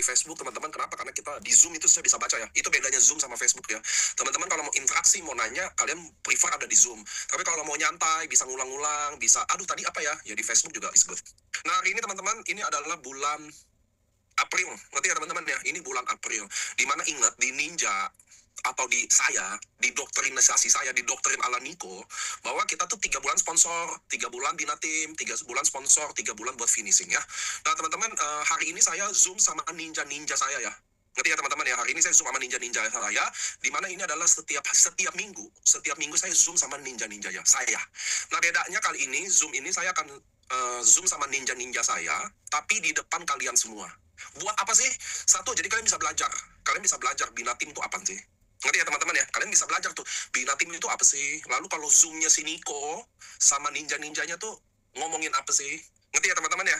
Facebook, teman-teman. Kenapa? Karena kita di Zoom itu saya bisa baca ya. Itu bedanya Zoom sama Facebook ya. Teman-teman kalau mau interaksi, mau nanya, kalian prefer ada di Zoom. Tapi kalau mau nyantai, bisa ngulang-ngulang, bisa, aduh tadi apa ya? Ya di Facebook juga is good. Nah hari ini teman-teman, ini adalah bulan April. Ngerti ya teman-teman ya? Ini bulan April. Dimana ingat, di Ninja, atau di saya, di doktrinisasi saya, di doktrin ala Niko, bahwa kita tuh 3 bulan sponsor, 3 bulan Bina Tim, 3 bulan sponsor, 3 bulan buat finishing ya. Nah teman-teman, hari ini saya Zoom sama ninja-ninja saya ya. Ngerti ya teman-teman ya, hari ini saya Zoom sama ninja-ninja saya, dimana ini adalah setiap minggu saya Zoom sama ninja-ninja ya, saya. Nah bedanya kali ini, Zoom ini saya akan Zoom sama ninja-ninja saya, tapi di depan kalian semua. Buat apa sih? Satu, jadi kalian bisa belajar. Kalian bisa belajar Bina Tim itu apa sih? Ngerti ya teman-teman ya? Kalian bisa belajar tuh, Bina Tim itu apa sih? Lalu kalau Zoom-nya si Niko sama ninja-ninjanya tuh ngomongin apa sih? Ngerti ya teman-teman ya?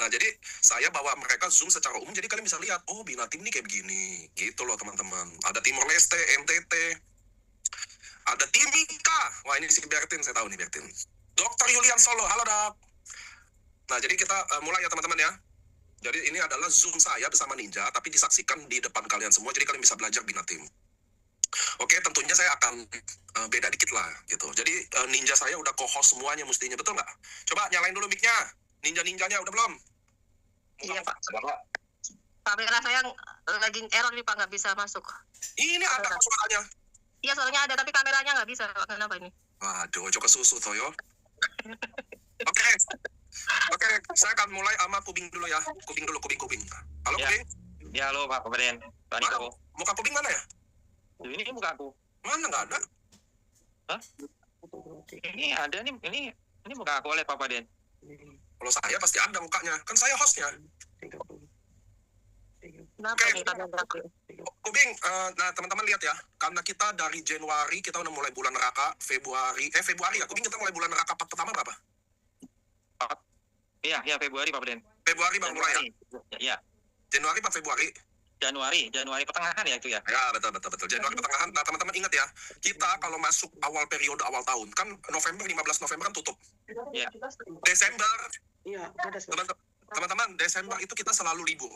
Nah, jadi saya bawa mereka Zoom secara umum, jadi kalian bisa lihat, oh Bina Tim ini kayak begini. Gitu loh teman-teman. Ada Timor Leste, NTT, ada Timika. Wah ini si Bertin, saya tahu nih Bertin. Dr. Yulian Solo, halo dok. Nah, jadi kita mulai ya teman-teman ya. Jadi ini adalah Zoom saya bersama Ninja, tapi disaksikan di depan kalian semua, jadi kalian bisa belajar Bina Tim. Oke, tentunya saya akan beda dikit lah, gitu. Jadi Ninja saya udah co-host semuanya mestinya, betul nggak? Coba nyalain dulu mic-nya. Ninja-ninjanya udah belum? Iya Pak. Kamera saya lagi error nih Pak, nggak bisa masuk. Ini ada suaranya. Iya soalnya ada, tapi kameranya nggak bisa. Kenapa ini? Waduh, coba susu Toyo. Oke, saya akan mulai sama Kubing dulu ya. Kubing. Halo ya. Kubing. Ya halo Pak Kabupaten. Pak Niko. Muka Kubing mana ya? Ini muka aku. Mana nggak ada? Hah? Ini ada nih, ini muka aku oleh Pak Kabupaten. Kalau saya pasti ada mukanya, kan saya hostnya. Oke. Kubing, nah teman-teman lihat ya, karena kita dari Januari kita udah mulai bulan neraka, Februari ya, Kubing kita mulai bulan neraka pertama berapa? Iya Februari Pak Kabupaten. Februari baru mulai ya? Iya. Januari Pak Februari? Januari pertengahan ya itu ya? Ya betul. Januari pertengahan. Nah teman-teman ingat ya, kita kalau masuk awal periode awal tahun, kan November, 15 November kan tutup. Iya. Desember, teman-teman, Desember itu kita selalu libur.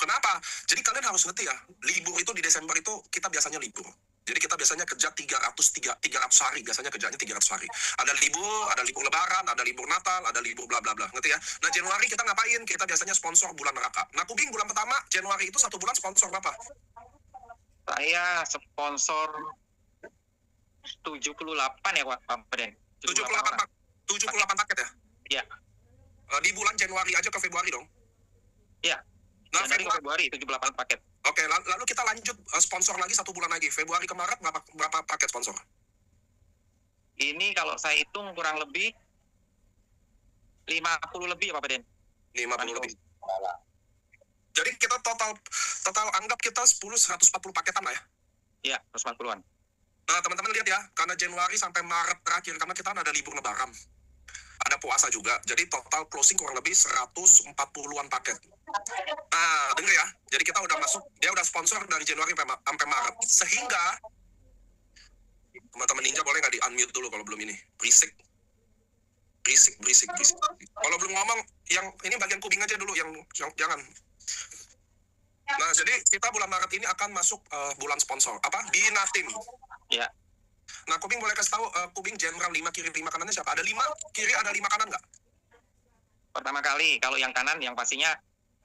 Kenapa? Jadi kalian harus ngerti ya, libur itu di Desember itu kita biasanya libur. Jadi kita biasanya kerja 300 hari, biasanya kerjanya 300 hari. Ada libur lebaran, ada libur Natal, ada libur bla bla bla, ngerti ya? Nah Januari kita ngapain? Kita biasanya sponsor bulan neraka. Nah Kubing bulan pertama, Januari itu 1 bulan sponsor berapa? Saya sponsor 78 ya Pak Kabupaten. 78 paket ya? Iya. Di bulan Januari aja ke Februari dong? Iya. Nah, Februari 78 paket. Oke, lalu kita lanjut sponsor lagi 1 bulan lagi. Februari ke Maret berapa paket sponsor? Ini kalau saya hitung kurang lebih 50 lebih ya Pak Kabupaten. 50 lebih. Jadi kita total anggap kita 140 paketan lah ya? Iya, 140-an. Nah, teman-teman lihat ya, karena Januari sampai Maret terakhir, karena kita ada libur lebaran. Ada puasa juga, jadi total closing kurang lebih 140-an paket. Nah, denger ya, jadi kita udah masuk, dia udah sponsor dari Januari sampai Maret. Sehingga, teman-teman Ninja boleh nggak di-unmute dulu kalau belum ini? Berisik. Kalau belum ngomong, yang ini bagian Kubing aja dulu, yang jangan. Nah, jadi kita bulan Maret ini akan masuk bulan sponsor. Apa? Bina Tim. Iya. Nah, Kubing boleh kasih tahu, Kubing general 5 kiri 5 kanannya siapa? Ada 5 kiri, ada 5 kanan nggak? Pertama kali, kalau yang kanan, yang pastinya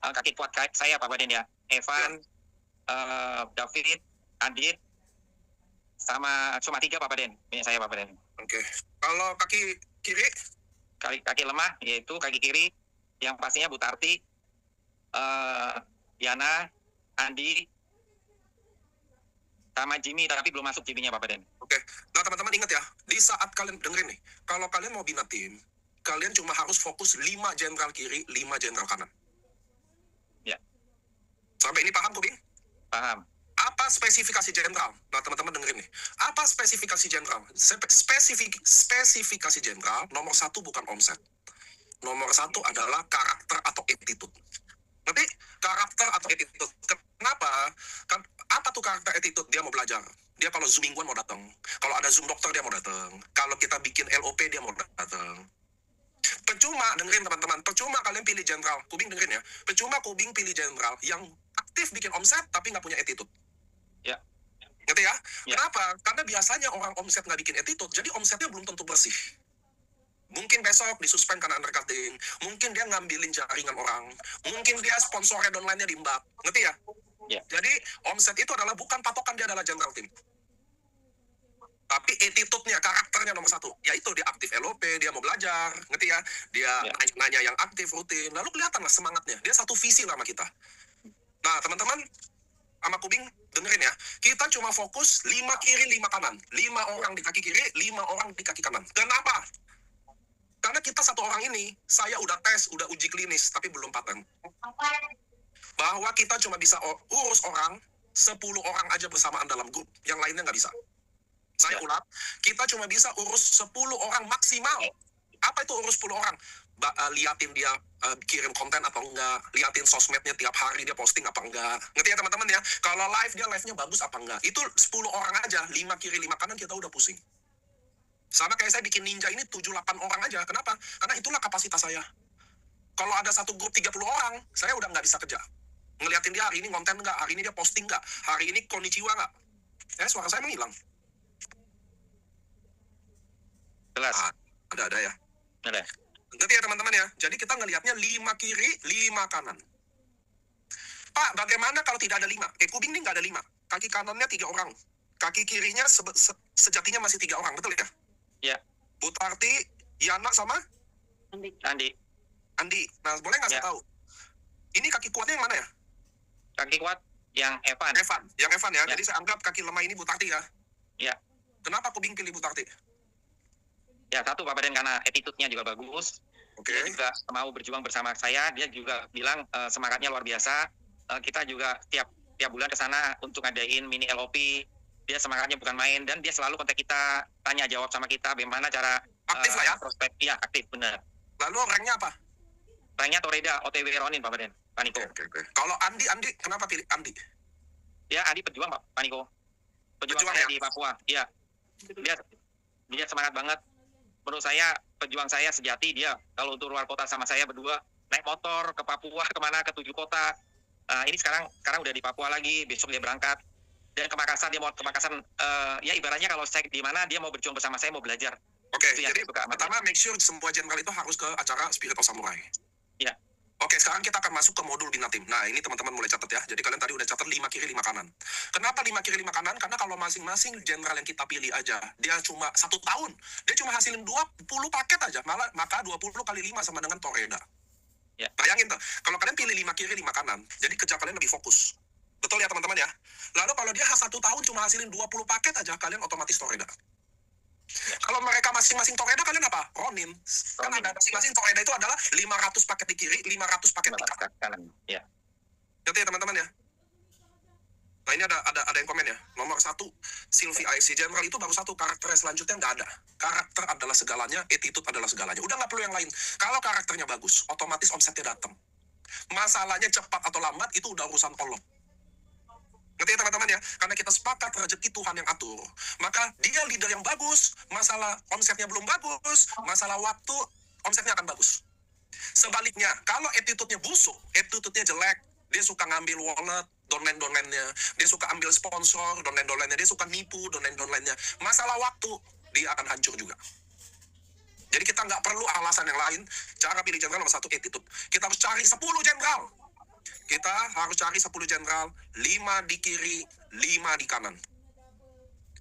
kaki kuat saya Pak Kabupaten ya. Evan, David, Adit, sama cuma 3 Pak Kabupaten. Ini saya Pak Kabupaten. Oke. Kalau kaki kiri? Kaki lemah, yaitu kaki kiri, yang pastinya Bu Tarti, Yana, Andi, sama Jimmy, tapi belum masuk Jimmy-nya Pak Kabupaten. Oke. Nah, teman-teman ingat ya, di saat kalian dengerin nih, kalau kalian mau Bina Tim, kalian cuma harus fokus 5 jenderal kiri, 5 jenderal kanan. Ya. Sampai ini paham, Kubing? Paham. Apa spesifikasi jenderal? Nah, teman-teman dengerin nih. Apa spesifikasi jenderal? Spesifikasi jenderal, nomor 1 bukan omset. Nomor 1 adalah karakter atau attitude. Nanti karakter atau attitude. Kenapa? Kan apa tuh karakter attitude? Dia mau belajar. Dia kalau Zoom mingguan mau datang. Kalau ada Zoom dokter dia mau datang. Kalau kita bikin LOP dia mau datang. Percuma, dengerin teman-teman, percuma kalian pilih jenderal. Kubing dengerin ya. Percuma Kubing pilih jenderal yang aktif bikin omset tapi nggak punya attitude. Ya. Ngerti ya? Ya. Kenapa? Karena biasanya orang omset nggak bikin attitude, jadi omsetnya belum tentu bersih. Mungkin besok disuspend karena undercutting, mungkin dia ngambilin jaringan orang, mungkin dia sponsornya online-nya dimbak. Ngerti ya? Ya. Jadi omset itu adalah bukan patokan dia adalah general team. Tapi attitude-nya, karakternya nomor satu. Yaitu dia aktif LOP, dia mau belajar, ngerti ya? Dia nanya yang aktif, rutin. Lalu kelihatan lah semangatnya. Dia satu visi lah sama kita. Nah, teman-teman, sama Kubing, dengerin ya. Kita cuma fokus 5 kiri, 5 kanan. 5 orang di kaki kiri, 5 orang di kaki kanan. Kenapa? Karena kita satu orang ini, saya udah tes, udah uji klinis, tapi belum paten. Bahwa kita cuma bisa urus orang, 10 orang aja bersamaan dalam grup. Yang lainnya nggak bisa. Saya ulang, kita cuma bisa urus 10 orang maksimal. Apa itu urus 10 orang? Liatin dia kirim konten atau enggak, liatin sosmednya tiap hari dia posting apa enggak. Ngerti ya teman-teman ya? Kalau live-nya bagus apa enggak. Itu 10 orang aja, 5 kiri 5 kanan kita udah pusing. Sama kayak saya bikin ninja ini 7-8 orang aja. Kenapa? Karena itulah kapasitas saya. Kalau ada satu grup 30 orang, saya udah nggak bisa kerja. Ngeliatin dia hari ini konten enggak, hari ini dia posting enggak, hari ini konnichiwa enggak. Suara saya menghilang. Jelas. Ada ya. Ada. Ngerti ya teman-teman ya? Jadi kita ngelihatnya 5 kiri, 5 kanan. Pak, bagaimana kalau tidak ada 5? Kubing ini nggak ada 5. Kaki kanannya 3 orang. Kaki kirinya sejatinya masih 3 orang, betul ya? Ya. Butarti, Yana sama? Andi. Nah, boleh nggak saya tahu? Ini kaki kuatnya yang mana ya? Kaki kuat yang Evan. Yang Evan ya? Ya. Jadi saya anggap kaki lemah ini Butarti ya? Ya. Kenapa Kubing pilih Butarti? Ya, satu Pak Baden karena attitude-nya juga bagus. Oke. Dia juga mau berjuang bersama saya. Dia juga bilang semangatnya luar biasa. Kita juga tiap bulan ke sana untuk ngadain mini LOP. Dia semangatnya bukan main dan dia selalu kontak kita, tanya jawab sama kita bagaimana cara Aktif lah ya? prospek. Iya, aktif benar. Lalu ranknya apa? Ranknya Toreda, OTW Ronin Pak Baden, Pak Niko. Oke. Kalau Andi, kenapa pilih Andi? Ya, Andi pejuang Pak Niko. Pejuang ya? saya di Papua. Iya. Dia semangat banget. Menurut saya pejuang saya sejati. Dia kalau untuk luar kota sama saya berdua naik motor ke Papua kemana ke 7 kota. Ini sekarang udah di Papua lagi, besok dia berangkat dan ke Makassar. Dia mau ke Makassar, ya ibaratnya kalau saya di mana dia mau berjuang bersama saya, mau belajar. Oke, jadi pertama make sure semua jenderal itu harus ke acara Spirit of Samurai. Iya. Oke, sekarang kita akan masuk ke modul Binatim. Nah, ini teman-teman mulai catat ya. Jadi kalian tadi udah catat 5 kiri 5 kanan. Kenapa 5 kiri 5 kanan? Karena kalau masing-masing jenderal yang kita pilih aja, dia cuma 1 tahun. Dia cuma hasilin 20 paket aja. Maka 20 kali 5 sama dengan Toreda. Ya. Bayangin tuh, kalau kalian pilih 5 kiri 5 kanan, jadi kerja kalian lebih fokus. Betul ya teman-teman ya? Lalu kalau dia 1 tahun cuma hasilin 20 paket aja, kalian otomatis Toreda. Kalau mereka masing-masing Toreda, kalian apa? Ronin. Kan ada masing-masing Toreda itu adalah 500 paket di kiri, 500 paket di kanan. Ya. Ngerti ya teman-teman ya? Nah ini ada yang komen ya. Nomor 1, Sylvie IC General itu baru 1, karakternya selanjutnya nggak ada. Karakter adalah segalanya, attitude adalah segalanya. Udah nggak perlu yang lain. Kalau karakternya bagus, otomatis omsetnya datang. Masalahnya cepat atau lambat, itu udah urusan Allah. Ngerti ya teman-teman ya? Karena kita sepakat rezeki Tuhan yang atur. Maka dia leader yang bagus, masalah omsetnya belum bagus, masalah waktu, omsetnya akan bagus. Sebaliknya, kalau attitude-nya busuk, attitude-nya jelek, dia suka ngambil wallet, downline-nya, dia suka ambil sponsor, downline-nya, dia suka nipu, downline-nya. Masalah waktu, dia akan hancur juga. Jadi kita nggak perlu alasan yang lain. Cara pilih jenderal nomor 1, attitude. Kita harus cari 10 jenderal. Kita harus cari 10 jenderal, 5 di kiri, 5 di kanan.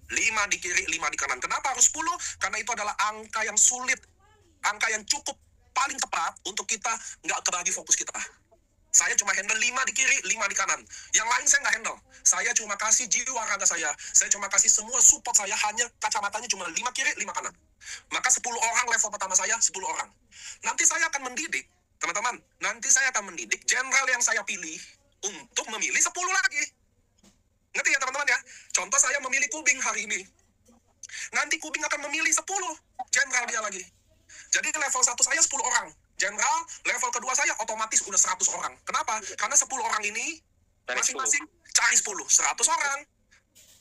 5 di kiri, 5 di kanan. Kenapa harus 10? Karena itu adalah angka yang sulit, angka yang cukup paling tepat untuk kita nggak kebagi fokus kita. Saya cuma handle 5 di kiri, 5 di kanan. Yang lain saya nggak handle. Saya cuma kasih jiwa raga saya. Saya cuma kasih semua support saya, hanya kacamatanya cuma 5 kiri, 5 kanan. Maka 10 orang level pertama saya, 10 orang. Nanti saya akan mendidik, teman-teman, nanti saya akan mendidik jenderal yang saya pilih untuk memilih 10 lagi. Ngerti ya teman-teman ya? Contoh saya memilih Kubing hari ini. Nanti Kubing akan memilih 10 jenderal dia lagi. Jadi level 1 saya 10 orang. Jenderal, level kedua saya otomatis udah 100 orang. Kenapa? Karena 10 orang ini masing-masing cari 10, 100 orang.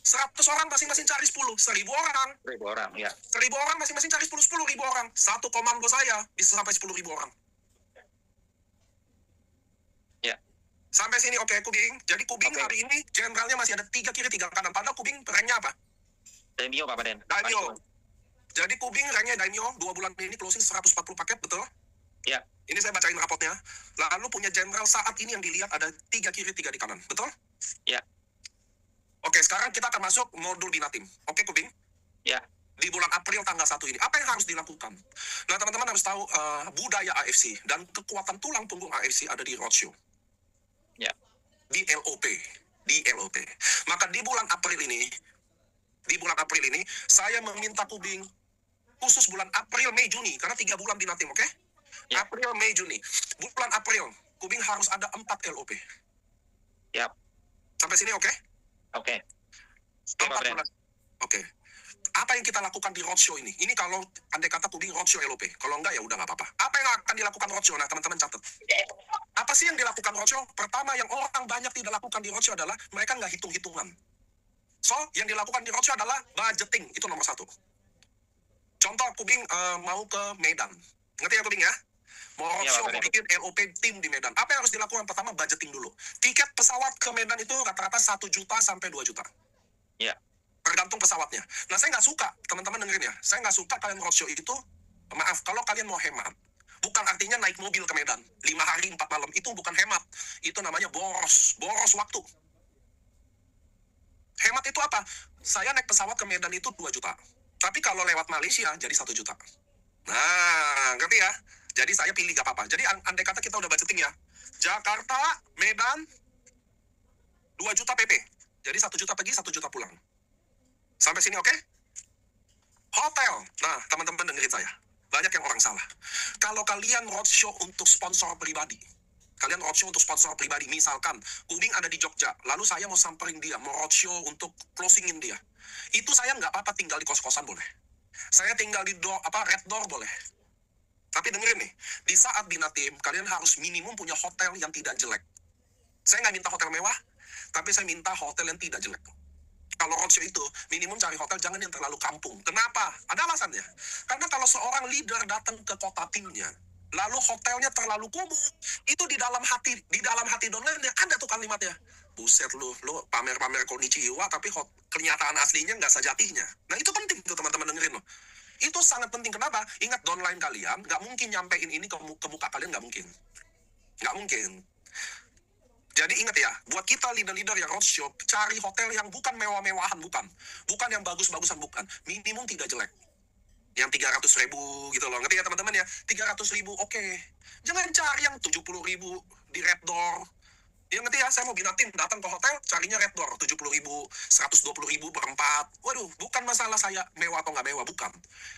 100 orang masing-masing cari 10, 1000 orang. 1000 orang, ya. 1000 orang masing-masing cari 10 orang. Satu komando saya bisa sampai 10.000 orang. Ya. Sampai sini oke, Kubing. Jadi Kubing Oke. hari ini jenderalnya masih ada 3 kiri 3 kanan. Padahal Kubing ranknya apa? Daimyo, Pak Baden. Daimyo. Jadi Kubing ranknya Daimyo 2 bulan ini closing 140 paket, betul? Ya. Ini saya bacain rapotnya. Lalu punya jenderal saat ini yang dilihat ada 3 kiri 3 di kanan, betul? Ya. Oke, sekarang kita akan masuk modul Binatim. Oke, Kubing? Ya. Di bulan April tanggal 1 ini. Apa yang harus dilakukan? Nah, teman-teman harus tahu budaya AFC dan kekuatan tulang punggung AFC ada di roadshow. Ya. Di LOP. Maka di bulan April ini, saya meminta Kubing khusus bulan April, Mei, Juni. Karena 3 bulan Binatim, oke? Ya. April, Mei, Juni. Bulan April, Kubing harus ada 4 LOP. Ya. Sampai sini oke? Oke. Oke, Pak Baden. Oke. Apa yang kita lakukan di roadshow ini? Ini kalau andai kata Kubing roadshow LOP. Kalau enggak ya udah nggak apa-apa. Apa yang akan dilakukan roadshow? Nah, teman-teman catat. Apa sih yang dilakukan roadshow? Pertama, yang orang banyak tidak lakukan di roadshow adalah mereka nggak hitung-hitungan. So, yang dilakukan di roadshow adalah budgeting. Itu nomor 1. Contoh, Kubing mau ke Medan. Ngerti ya, Kubing ya? Mau roadshow, mau bikin LOP tim di Medan. Apa yang harus dilakukan? Pertama, budgeting dulu. Tiket pesawat ke Medan itu rata-rata 1 juta sampai 2 juta. Ya. Tergantung pesawatnya. Nah, saya nggak suka, teman-teman dengerin ya. Saya nggak suka kalian roadshow itu, maaf, kalau kalian mau hemat, bukan artinya naik mobil ke Medan. 5 hari, 4 malam, itu bukan hemat. Itu namanya boros waktu. Hemat itu apa? Saya naik pesawat ke Medan itu 2 juta. Tapi kalau lewat Malaysia, jadi 1 juta. Nah, ngerti ya? Jadi saya pilih gak apa-apa. Jadi andai kata kita udah budgeting ya. Jakarta, Medan, 2 juta PP. Jadi 1 juta pergi, 1 juta pulang. Sampai sini oke? Hotel. Nah, teman-teman dengerin saya. Banyak yang orang salah. Kalau kalian roadshow untuk sponsor pribadi, misalkan Kubing ada di Jogja, lalu saya mau samperin dia, mau roadshow untuk closingin dia. Itu saya nggak apa-apa tinggal di kos-kosan boleh. Saya tinggal di red door boleh. Tapi dengerin nih, di saat Binatim, kalian harus minimum punya hotel yang tidak jelek. Saya nggak minta hotel mewah, tapi saya minta hotel yang tidak jelek. Kalau roadshow itu, minimum cari hotel jangan yang terlalu kampung. Kenapa? Ada alasannya. Karena kalau seorang leader datang ke kota timnya, lalu hotelnya terlalu kumuh, itu di dalam hati downline ada tuh kalimatnya. Buset lu pamer-pamer konnichiwa, tapi kenyataan aslinya nggak sejatinya. Nah, itu penting tuh teman-teman dengerin loh. Itu sangat penting. Kenapa? Ingat downline kalian, nggak mungkin nyampein ini ke muka kalian, nggak mungkin. Nggak mungkin. Jadi ingat ya, buat kita leader-leader yang roadshow, cari hotel yang bukan mewah-mewahan, bukan yang bagus-bagusan, bukan. Minimum tidak jelek. Yang 300.000 gitu loh, ngerti ya teman-teman ya? 300.000 oke. Jangan cari yang 70.000 di red door. Ya ngerti ya, saya mau Binatim datang ke hotel, carinya red door, 70.000, 120.000 berempat. Waduh, bukan masalah saya mewah atau nggak mewah, bukan.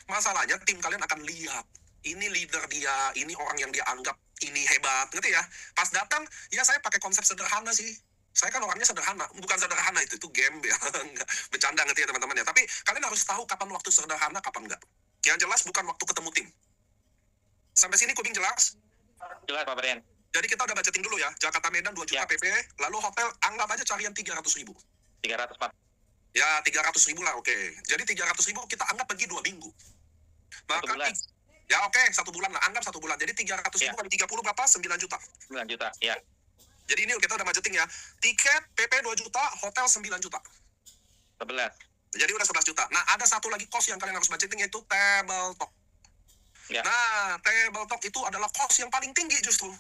Masalahnya tim kalian akan lihat, ini leader dia, ini orang yang dia anggap ini hebat, ngerti ya? Pas datang, ya saya pakai konsep sederhana sih. Saya kan orangnya sederhana, bukan sederhana itu game ya, bercanda ngerti ya teman-teman ya. Tapi kalian harus tahu kapan waktu sederhana, kapan enggak. Yang jelas bukan waktu ketemu tim. Sampai sini Kubing jelas? Jelas, Pak Baden. Jadi kita udah budgeting dulu ya, Jakarta Medan 2 juta Ya. PP, lalu hotel anggap aja carian 300.000. 300, Pak. Ya 300.000 lah, oke. Jadi 300.000 kita anggap pergi 2 minggu. Satu bulan. Ya oke, 1 bulan lah, anggap 1 bulan. Jadi 300.000 kali 30 berapa? 9 juta. 9 juta, ya. Jadi ini kita udah budgeting ya. Tiket PP 2 juta, hotel 9 juta. 11. Jadi udah 11 juta. Nah, ada satu lagi cost yang kalian harus budgeting, yaitu table talk. Ya. Nah, table talk itu adalah cost yang paling tinggi justru.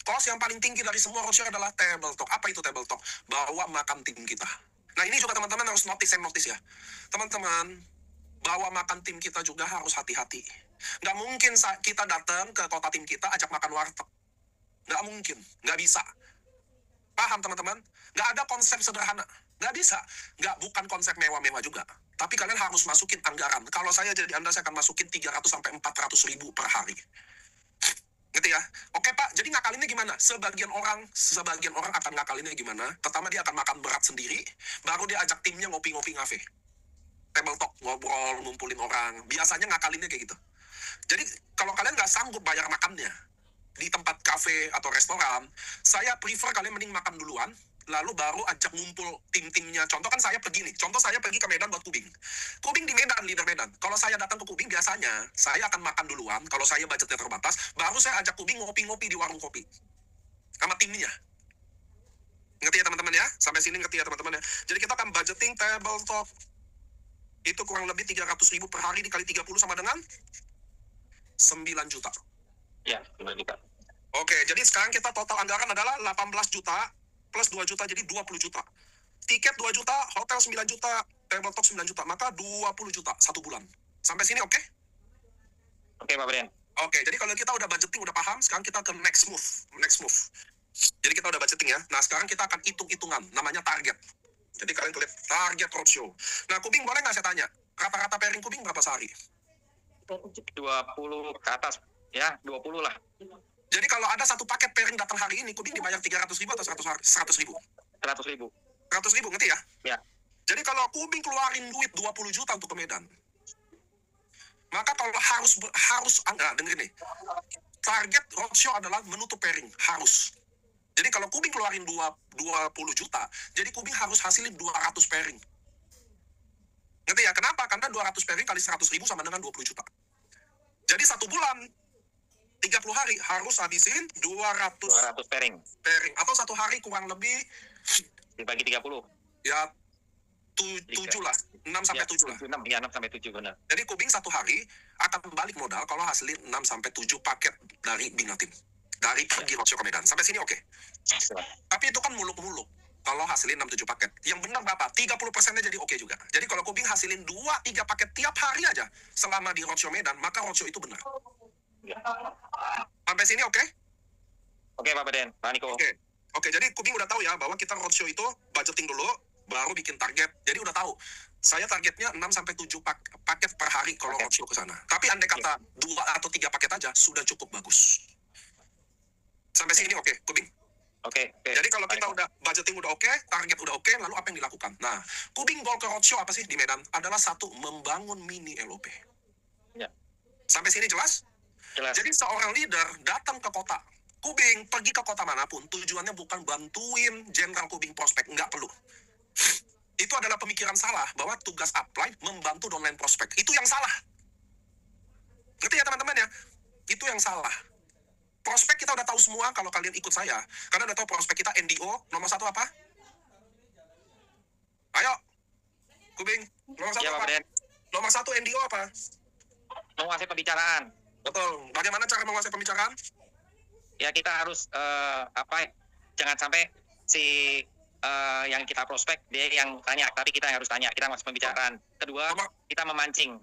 Cost yang paling tinggi dari semua roadshow adalah table talk. Apa itu table talk? Bawa makan tim kita. Nah, ini juga teman-teman harus notice ya. Teman-teman, bawa makan tim kita juga harus hati-hati. Nggak mungkin kita datang ke kota tim kita ajak makan warteg. Nggak mungkin, nggak bisa. Paham teman-teman? Nggak ada konsep sederhana. Nggak bisa. Bukan konsep mewah-mewah juga. Tapi kalian harus masukin anggaran. Kalau saya jadi Anda, saya akan masukin 300 sampai 400.000 per hari. Ngerti ya? Oke Pak, jadi ngakalinnya gimana? Sebagian orang akan ngakalinnya gimana? Pertama dia akan makan berat sendiri, baru dia ajak timnya ngopi-ngopi ngafe. Table talk, ngobrol, ngumpulin orang. Biasanya ngakalinnya kayak gitu. Jadi kalau kalian nggak sanggup bayar makannya di tempat kafe atau restoran, saya prefer kalian mending makan duluan, lalu baru ajak ngumpul tim-timnya. Contoh kan saya pergi nih, contoh saya pergi ke Medan buat kubing. Kubing di Medan, leader Medan. Kalau saya datang ke kubing, biasanya saya akan makan duluan, kalau saya budgetnya terbatas, baru saya ajak kubing ngopi-ngopi di warung kopi. Sama timnya. Ngerti ya teman-teman ya? Sampai sini ngerti ya teman-teman ya? Jadi kita akan budgeting table talk. Itu kurang lebih 300.000 per hari dikali 30 sama dengan 9 juta. Ya, 9 juta. Oke, jadi sekarang kita total anggaran adalah 18 juta plus 2 juta, jadi 20 juta. Tiket 2 juta, hotel 9 juta, table talk 9 juta, maka 20 juta satu bulan. Sampai sini oke? Oke, Pak Beden. Oke, jadi kalau kita udah budgeting, udah paham, sekarang kita ke next move. Jadi kita udah budgeting ya. Nah, sekarang kita akan hitung-hitungan, namanya target. Jadi kalian klik target roadshow. Nah, kubing boleh nggak saya tanya? Rata-rata pairing kubing berapa sehari? 20 ke atas. Ya, 20 lah. Jadi kalau ada satu paket pairing datang hari ini, kubing dibayar 300.000 atau 100.000? 100.000. 100.000, ngerti ya? Ya. Jadi kalau kubing keluarin duit 20 juta untuk ke Medan, maka kalau dengerin nih, target roadshow adalah menutup pairing, harus. Jadi kalau kubing keluarin 20 juta, jadi kubing harus hasilin 200 pairing. Ngerti ya? Kenapa? Karena 200 pairing kali 100.000 sama dengan 20 juta. Jadi satu bulan, 30 hari harus habisin 200 pairing. Atau satu hari kurang lebih, Dibagi 30. ya 7 lah, 6 sampai 7 lah. 6, ya 6 sampai 7 benar. Jadi kubing satu hari akan balik modal kalau hasilin 6 sampai 7 paket dari Binatim. Dari pergi roadshow ke Medan. Sampai sini oke. Tapi itu kan muluk-muluk. Kalau hasilin 6-7 paket. Yang benar berapa? 30%-nya jadi oke juga. Jadi kalau kubing hasilin 2-3 paket tiap hari aja selama di roadshow Medan, maka roadshow itu benar. Ya. Sampai sini oke? Oke, Pak Beden. Pak Niko. Oke, jadi kubing udah tahu ya bahwa kita roadshow itu budgeting dulu, baru bikin target. Jadi udah tahu. Saya targetnya 6-7 paket per hari kalau roadshow ke sana. Tapi andai kata 2 atau 3 paket aja, sudah cukup bagus. Sampai sini oke, kubing. Oke. Jadi kalau kita udah budgeting udah oke, target udah oke, lalu apa yang dilakukan? Nah, kubing goal ke roadshow apa sih di Medan? Adalah satu, membangun mini LOP. Ya. Sampai sini jelas? Jelas. Jadi seorang leader datang ke kota kubing, pergi ke kota manapun, tujuannya bukan bantuin jenderal kubing prospek, nggak perlu. Itu adalah pemikiran salah, bahwa tugas upline membantu downline prospek. Itu yang salah. Ngerti ya teman-teman ya? Itu yang salah. Prospek kita udah tahu semua kalau kalian ikut saya. Karena udah tahu prospek kita NDO, nomor 1 apa? Ayo, kubing, nomor 1 Ya, Pak apa? Beden. Nomor 1 NDO apa? Menguasai pembicaraan. Betul. Bagaimana cara menguasai pembicaraan? Ya, kita harus jangan sampai si yang kita prospek dia yang tanya, tapi kita yang harus tanya. Kita menguasai pembicaraan. Kedua, kita memancing.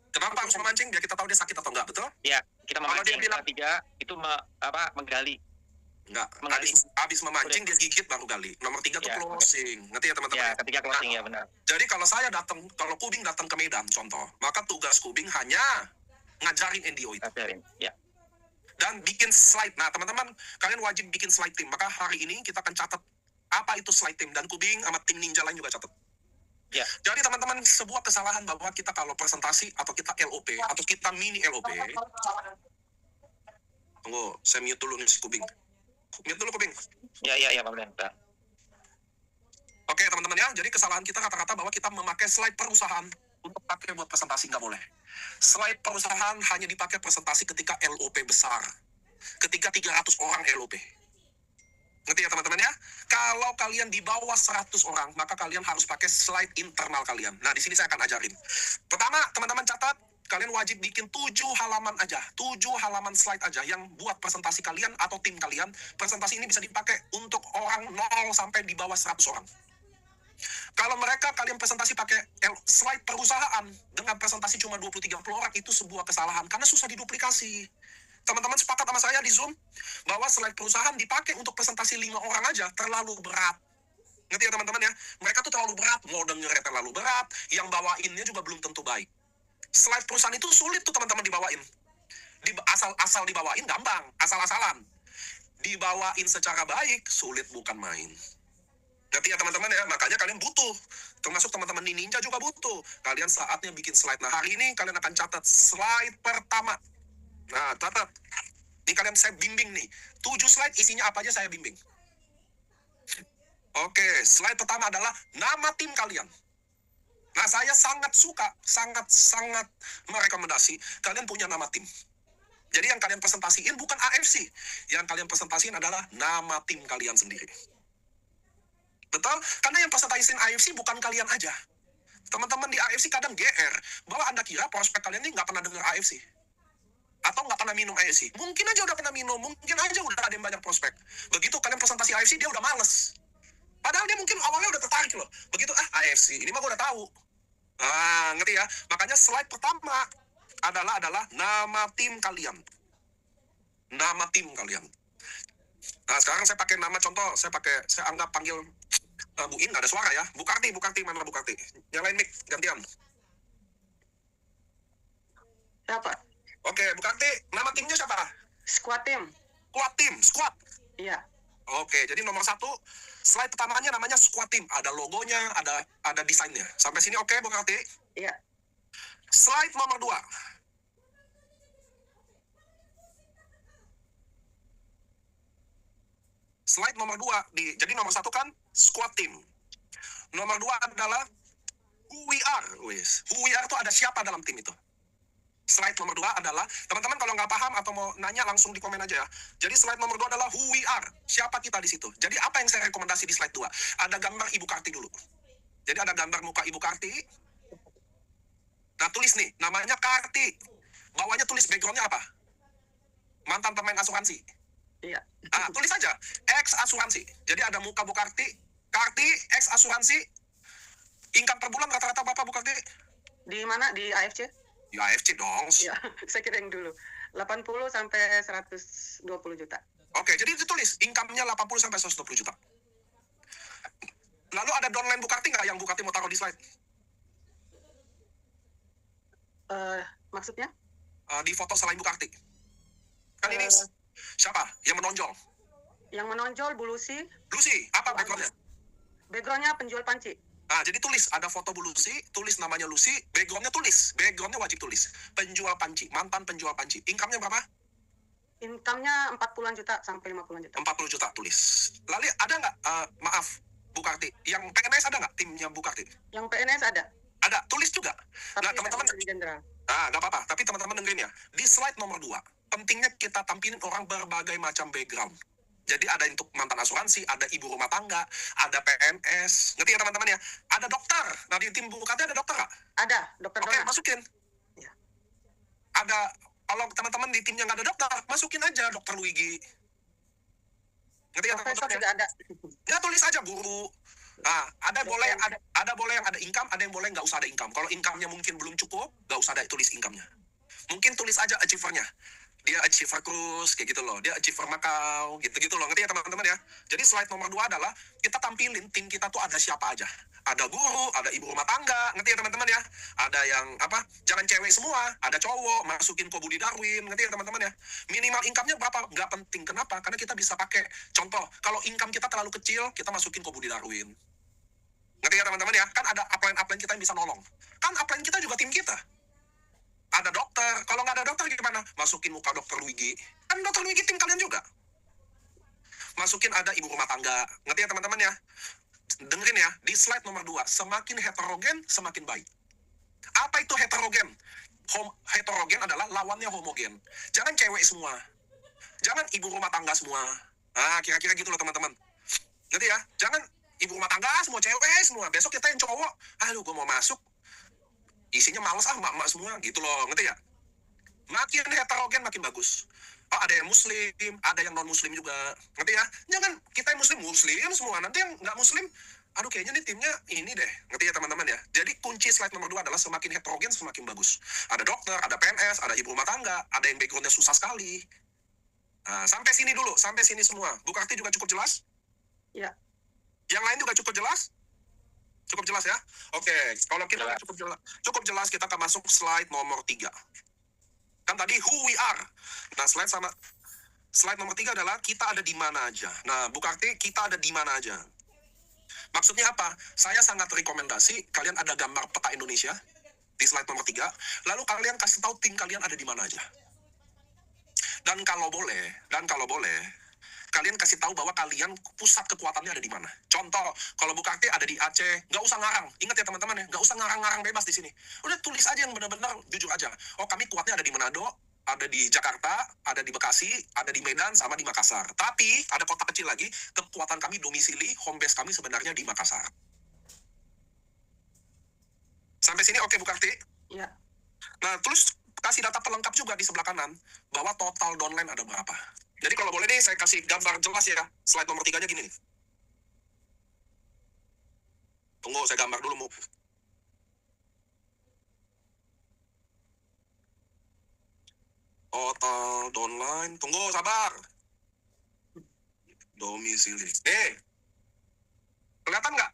Kenapa harus memancing? Biar kita tahu dia sakit atau enggak, betul? Ya, kita Kalau dia memancing. bilang- Ketiga, itu menggali. Enggak. Menggali. Habis memancing, dia gigit baru gali. Nomor 3 tuh Ya. closing. Ngerti ya teman-teman? Ya, ketiga closing, ya benar. Jadi kalau kubing datang ke Medan, contoh, maka tugas kubing hanya ngajarin NDO itu. Ajarin. Ya. Dan bikin slide. Nah, teman-teman, kalian wajib bikin slide tim. Maka hari ini kita akan catat apa itu slide tim. Dan kubing sama tim ninja lain juga catat. Ya. Jadi teman-teman, sebuah kesalahan bahwa kita kalau presentasi atau kita LOP atau kita mini LOP. Tunggu, saya mute dulu nih si kubing. Mute dulu kubing. Ya, Pak Beden. Bentar. Oke teman-teman ya, jadi kesalahan kita rata-rata bahwa kita memakai slide perusahaan untuk pakai buat presentasi, nggak boleh. Slide perusahaan hanya dipakai presentasi ketika LOP besar. Ketika 300 orang LOP. Ngerti ya teman-teman ya? Kalau kalian di bawah 100 orang, maka kalian harus pakai slide internal kalian. Nah, di sini saya akan ajarin. Pertama, teman-teman catat, kalian wajib bikin 7 halaman aja. 7 halaman slide aja yang buat presentasi kalian atau tim kalian. Presentasi ini bisa dipakai untuk orang 0 sampai di bawah 100 orang. Kalau kalian presentasi pakai slide perusahaan dengan presentasi cuma 20-30 orang, itu sebuah kesalahan. Karena susah diduplikasi. Teman-teman sepakat sama saya di Zoom bahwa slide perusahaan dipakai untuk presentasi 5 orang aja terlalu berat. Ngerti ya teman-teman ya? Mereka tuh terlalu berat, mau dengernya terlalu berat, yang bawainnya juga belum tentu baik. Slide perusahaan itu sulit tuh teman-teman dibawain. Asal dibawain gampang, asal-asalan. Dibawain secara baik, sulit bukan main. Ngerti ya teman-teman ya? Makanya kalian butuh. Termasuk teman-teman di Ninja juga butuh. Kalian saatnya bikin slide. Nah, hari ini kalian akan catat slide pertama. Nah, catat. Ini kalian saya bimbing nih. 7 slide isinya apa aja saya bimbing. Oke, slide pertama adalah nama tim kalian. Nah, saya sangat suka, sangat merekomendasi kalian punya nama tim. Jadi yang kalian presentasiin bukan AFC. Yang kalian presentasiin adalah nama tim kalian sendiri. Betul? Karena yang presentasiin AFC bukan kalian aja. Teman-teman di AFC kadang GR bahwa Anda kira prospek kalian ini nggak pernah dengar AFC. Atau nggak pernah minum AFC. Mungkin aja udah pernah minum, mungkin aja udah ada yang banyak prospek. Begitu kalian presentasi AFC, dia udah males. Padahal dia mungkin awalnya udah tertarik loh. Begitu, AFC, ini mah gue udah tahu. Ngerti ya? Makanya slide pertama adalah nama tim kalian. Nama tim kalian. Nah, sekarang saya pakai nama contoh, saya anggap panggil Bu In, nggak ada suara ya. Bu Karti, mana Bu Karti? Nyalain mic, gantian. Siapa? Oke, Bu Karti, nama timnya siapa? Squad team. Squad. Iya. Oke, jadi nomor 1, slide pertamanya namanya squad team. Ada logonya, ada desainnya. Sampai sini oke, Bu Karti? Iya. Slide nomor 2. Slide nomor 2, jadi nomor 1 kan squad team. Nomor 2 adalah who we are. Who we are itu ada siapa dalam tim itu. Slide nomor 2 adalah, teman-teman kalau nggak paham atau mau nanya langsung di komen aja ya. Jadi slide nomor 2 adalah who we are. Siapa kita di situ. Jadi apa yang saya rekomendasi di slide 2? Ada gambar Ibu Karti dulu. Jadi ada gambar muka Ibu Karti. Nah, tulis nih, namanya Karti. Bawahnya tulis backgroundnya apa? Mantan pemain asuransi. Iya. Tulis aja, X asuransi. Jadi ada muka Bu Karti, X asuransi. Income per bulan rata-rata berapa Bu Karti? Di mana? Di AFC? Ya AFC dong. Iya, saya kira yang dulu. 80 sampai 120 juta. Oke, jadi ditulis income-nya 80 sampai 120 juta. Lalu ada downline Bu Karti nggak yang Bu Karti mau taruh di slide? Maksudnya? Di foto selain Bu Karti. Kan ini siapa yang menonjol? Yang menonjol Bu Lucy. Lucy, apa background-nya? Background-nya penjual panci. Jadi tulis, ada foto Bu Lucy, tulis namanya Lucy, background-nya tulis. Background-nya wajib tulis. Penjual panci, mantan penjual panci. Income-nya berapa? Income-nya 40-an juta sampai 50-an juta. 40 juta tulis. Lalu ada nggak, maaf, Bu Karti, yang PNS ada nggak timnya Bu Karti? Yang PNS ada. Ada, tulis juga. Tapi Nah, teman-teman, jenderal. nggak apa-apa. Tapi teman-teman dengerin ya. Di slide nomor 2, pentingnya kita tampilin orang berbagai macam background. Jadi ada untuk mantan asuransi, ada ibu rumah tangga, ada PNS. Ngerti ya teman-teman ya? Ada dokter. Nah, di tim Bu Karti ada dokter nggak? Ada, dokter Oke, Dona. masukin. Ya. Ada, kalau teman-teman di timnya nggak ada dokter, masukin aja dokter Luigi. Ngerti ya Profesor teman-teman ya? juga ada. Ya tulis aja guru. Nah, ada boleh yang ada income, ada yang boleh nggak usah ada income. Kalau income-nya mungkin belum cukup, nggak usah ada tulis income-nya. Mungkin tulis aja achiever-nya. Dia achiever cruise, kayak gitu loh. Dia achiever Macau, gitu-gitu loh. Ngerti ya teman-teman ya? Jadi slide nomor 2 adalah kita tampilin tim kita tuh ada siapa aja. Ada guru, ada ibu rumah tangga, ngerti ya teman-teman ya? Ada yang jangan cewek semua, ada cowok, masukin ke Budi Darwin, ngerti ya teman-teman ya? Minimal income-nya berapa? Nggak penting. Kenapa? Karena kita bisa pakai contoh, kalau income kita terlalu kecil, kita masukin ke Budi Darwin. Ngerti ya teman-teman ya? Kan ada upline-upline kita yang bisa nolong. Kan upline kita juga tim kita. Ada dokter, kalau nggak ada dokter gimana? Masukin muka dokter Luigi. Kan dokter Luigi tim kalian juga. Masukin ada ibu rumah tangga. Ngerti ya teman-teman ya? Dengerin ya, di slide nomor 2, semakin heterogen, semakin baik. Apa itu heterogen? Heterogen adalah lawannya homogen. Jangan cewek semua. Jangan ibu rumah tangga semua. Kira-kira gitu loh teman-teman. Ngerti ya? Jangan ibu rumah tangga semua, cewek semua. Besok kita yang cowok, gue mau masuk. Isinya males mak-mak semua gitu loh, ngerti ya? Makin heterogen makin bagus. Ada yang muslim, ada yang non muslim juga, ngerti ya? Jangan kita yang muslim semua, nanti yang nggak muslim, kayaknya nih timnya ini deh, ngerti ya teman-teman ya? Jadi kunci slide nomor 2 adalah semakin heterogen semakin bagus. Ada dokter, ada PNS, ada ibu rumah tangga, ada yang backgroundnya susah sekali. Sampai sini dulu, sampai sini semua. Bu Karti juga cukup jelas? Ya. Yang lain juga cukup jelas? Cukup jelas ya? Oke, kalau kita cukup jelas kita akan masuk slide nomor 3. Kan tadi who we are. Nah, slide nomor 3 adalah kita ada di mana aja. Nah, Bu Karti, kita ada di mana aja. Maksudnya apa? Saya sangat rekomendasi kalian ada gambar peta Indonesia di slide nomor 3, lalu kalian kasih tahu tim kalian ada di mana aja. Dan kalau boleh, kalian kasih tahu bahwa kalian pusat kekuatannya ada di mana. Contoh, kalau Bu Karti ada di Aceh, nggak usah ngarang. Ingat ya teman-teman ya, nggak usah ngarang-ngarang bebas di sini. Udah tulis aja yang benar-benar jujur aja. Oh, kami kuatnya ada di Manado, ada di Jakarta, ada di Bekasi, ada di Medan, sama di Makassar. Tapi ada kota kecil lagi, kekuatan kami domisili, home base kami sebenarnya di Makassar. Sampai sini oke Bu Karti? Iya. Nah, terus kasih data pelengkap juga di sebelah kanan, bahwa total downline ada berapa. Jadi kalau boleh nih, saya kasih gambar jelas ya. Slide nomor 3-nya gini nih. Tunggu, saya gambar dulu, Mu. Total downline. Tunggu, sabar. Domisili. Kelihatan nggak?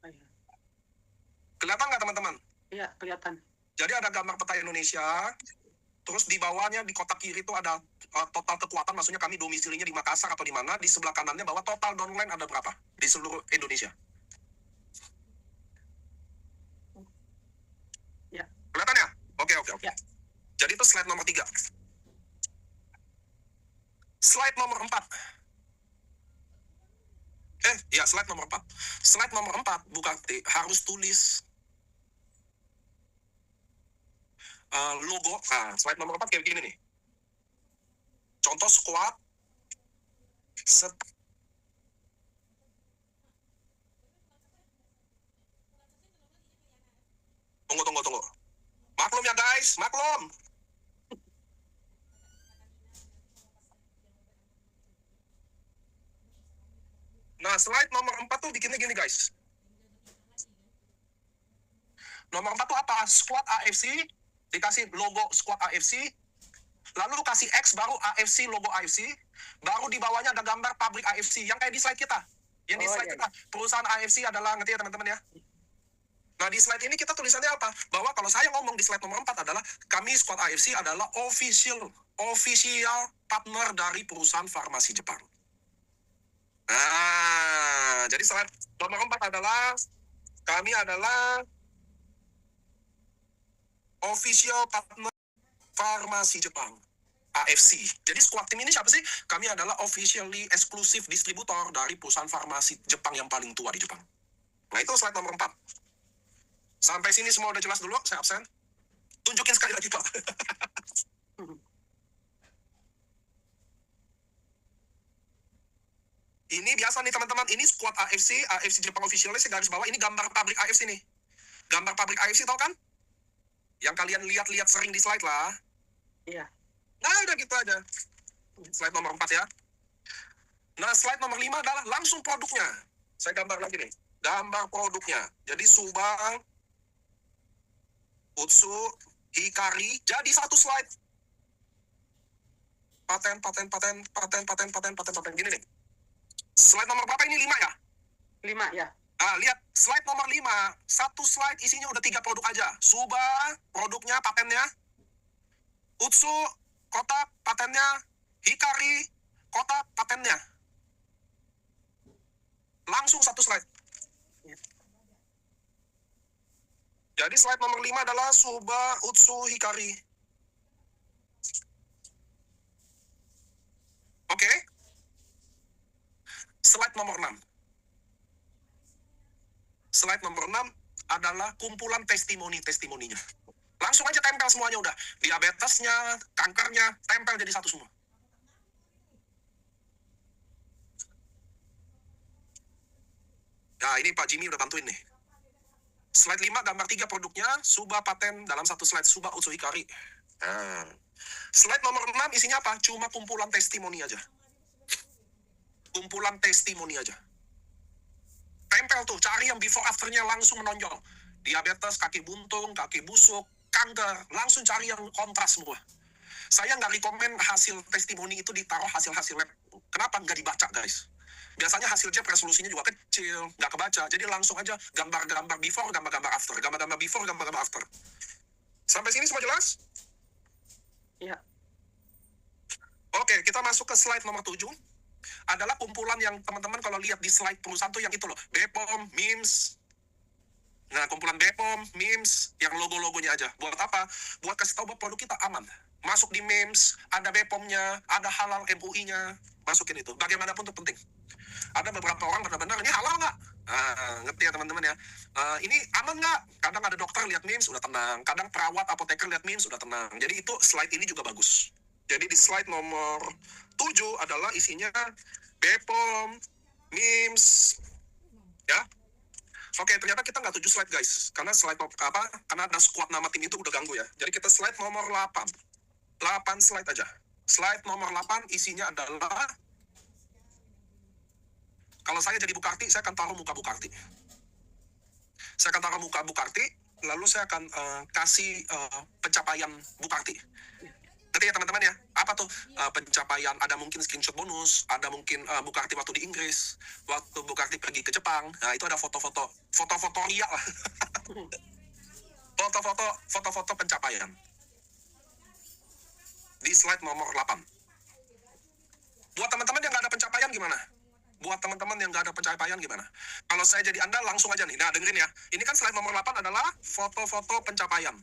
Iya. Kelihatan nggak, teman-teman? Iya, kelihatan. Jadi ada gambar peta Indonesia. Terus di bawahnya, di kotak kiri itu ada total kekuatan, maksudnya kami domisilinya di Makassar atau di mana. Di sebelah kanannya bahwa total downline ada berapa di seluruh Indonesia. Ya. Kelihatan ya? Oke. Ya. Jadi itu slide nomor 3. Slide nomor 4. Slide nomor 4. Slide nomor 4, Bu Karti, harus tulis logo. Nah, slide nomor 4 kayak begini nih. Contoh squad. Tunggu. Maklum ya guys, maklum. Nah, slide nomor 4 tuh bikinnya gini guys. Nomor 4 tuh apa? Squad AFC, dikasih logo squad AFC, lalu kasih X baru AFC, logo AFC, baru di bawahnya ada gambar pabrik AFC, yang kayak di slide kita. Yang di slide kita, perusahaan AFC adalah, ngerti ya teman-teman ya? Nah, di slide ini kita tulisannya apa? Bahwa kalau saya ngomong di slide nomor 4 adalah, kami squad AFC adalah official partner dari perusahaan farmasi Jepang. Nah, jadi slide nomor 4 adalah, kami adalah official partner farmasi Jepang, AFC. Jadi squad tim ini siapa sih? Kami adalah officially eksklusif distributor dari perusahaan farmasi Jepang yang paling tua di Jepang. Nah, itu slide nomor 4. Sampai sini semua udah jelas dulu, saya absen. Tunjukin sekali lagi, Pak. Ini biasa nih teman-teman, ini squad AFC Jepang officialnya, saya garis bawah, ini gambar pabrik AFC nih. Gambar pabrik AFC tau kan? Yang kalian lihat-lihat sering di slide lah. Iya. Nah, udah gitu aja. Slide nomor 4 ya. Nah, slide nomor 5 adalah langsung produknya. Saya gambar lagi nih. Gambar produknya. Jadi Subang, Utsu, Hikari, jadi satu slide. Paten. Gini nih. Slide nomor berapa ini? 5 ya? 5 ya. Lihat, slide nomor 5. Satu slide isinya udah 3 produk aja. Subang, produknya, patennya. Utsu, kotak, patennya. Hikari, kotak, patennya. Langsung satu slide. Jadi slide nomor 5 adalah Subang, Utsu, Hikari. Oke. Slide nomor 6. Slide nomor 6 adalah kumpulan testimoninya. Langsung aja tempel semuanya udah. Diabetesnya, kankernya, tempel jadi satu semua. Nah, ini Pak Jimmy udah bantuin nih. Slide 5, gambar 3 produknya, Suba paten dalam satu slide, Suba Utsu Hikari. Nah. Slide nomor 6 isinya apa? Cuma kumpulan testimoni aja. Kumpulan testimoni aja. Tempel tuh, cari yang before afternya langsung menonjol. Diabetes, kaki buntung, kaki busuk, kanker, langsung cari yang kontras semua. Saya nggak rekomen hasil testimoni itu ditaruh hasil-hasil lab. Kenapa? Nggak dibaca, guys. Biasanya hasil lab resolusinya juga kecil, nggak kebaca. Jadi langsung aja gambar-gambar before, gambar-gambar after. Gambar-gambar before, gambar-gambar after. Sampai sini semua jelas? Iya. Oke, kita masuk ke slide nomor 7. Adalah kumpulan yang teman-teman kalau lihat di slide perusahaan tuh yang itu loh. Bepom, MIMS. Nah, kumpulan Bepom, MIMS, yang logo-logonya aja. Buat apa? Buat kasih tahu bahwa produk kita aman. masuk di memes, ada BPOM-nya, ada halal MUI-nya, masukin itu. Bagaimanapun itu penting. Ada beberapa orang benar-benar, ini halal nggak? Ngerti ya teman-teman ya. Ini aman nggak? Kadang ada dokter lihat memes, udah tenang. Kadang perawat, apoteker lihat memes, udah tenang. Jadi itu slide ini juga bagus. Jadi di slide nomor 7 adalah isinya BPOM, memes, ya. Oke, ternyata kita nggak 7 slide guys. Karena slide karena ada squad nama tim itu udah ganggu ya. Jadi kita slide nomor 8. 8 slide aja. Slide nomor 8 isinya adalah, kalau saya jadi Bukarti, saya akan taruh muka Bukarti. Saya akan taruh muka Bukarti, lalu saya akan kasih pencapaian Bukarti. Ngerti ya teman-teman ya? Apa tuh pencapaian? Ada mungkin screenshot bonus, ada mungkin Bukarti waktu di Inggris, waktu Bukarti pergi ke Jepang. Nah itu ada foto-foto ria lah. Foto-foto pencapaian. Di slide nomor 8. Buat teman-teman yang nggak ada pencapaian gimana? Buat teman-teman yang nggak ada pencapaian gimana? Kalau saya jadi Anda, langsung aja nih. Nah, dengerin ya. Ini kan slide nomor 8 adalah foto-foto pencapaian.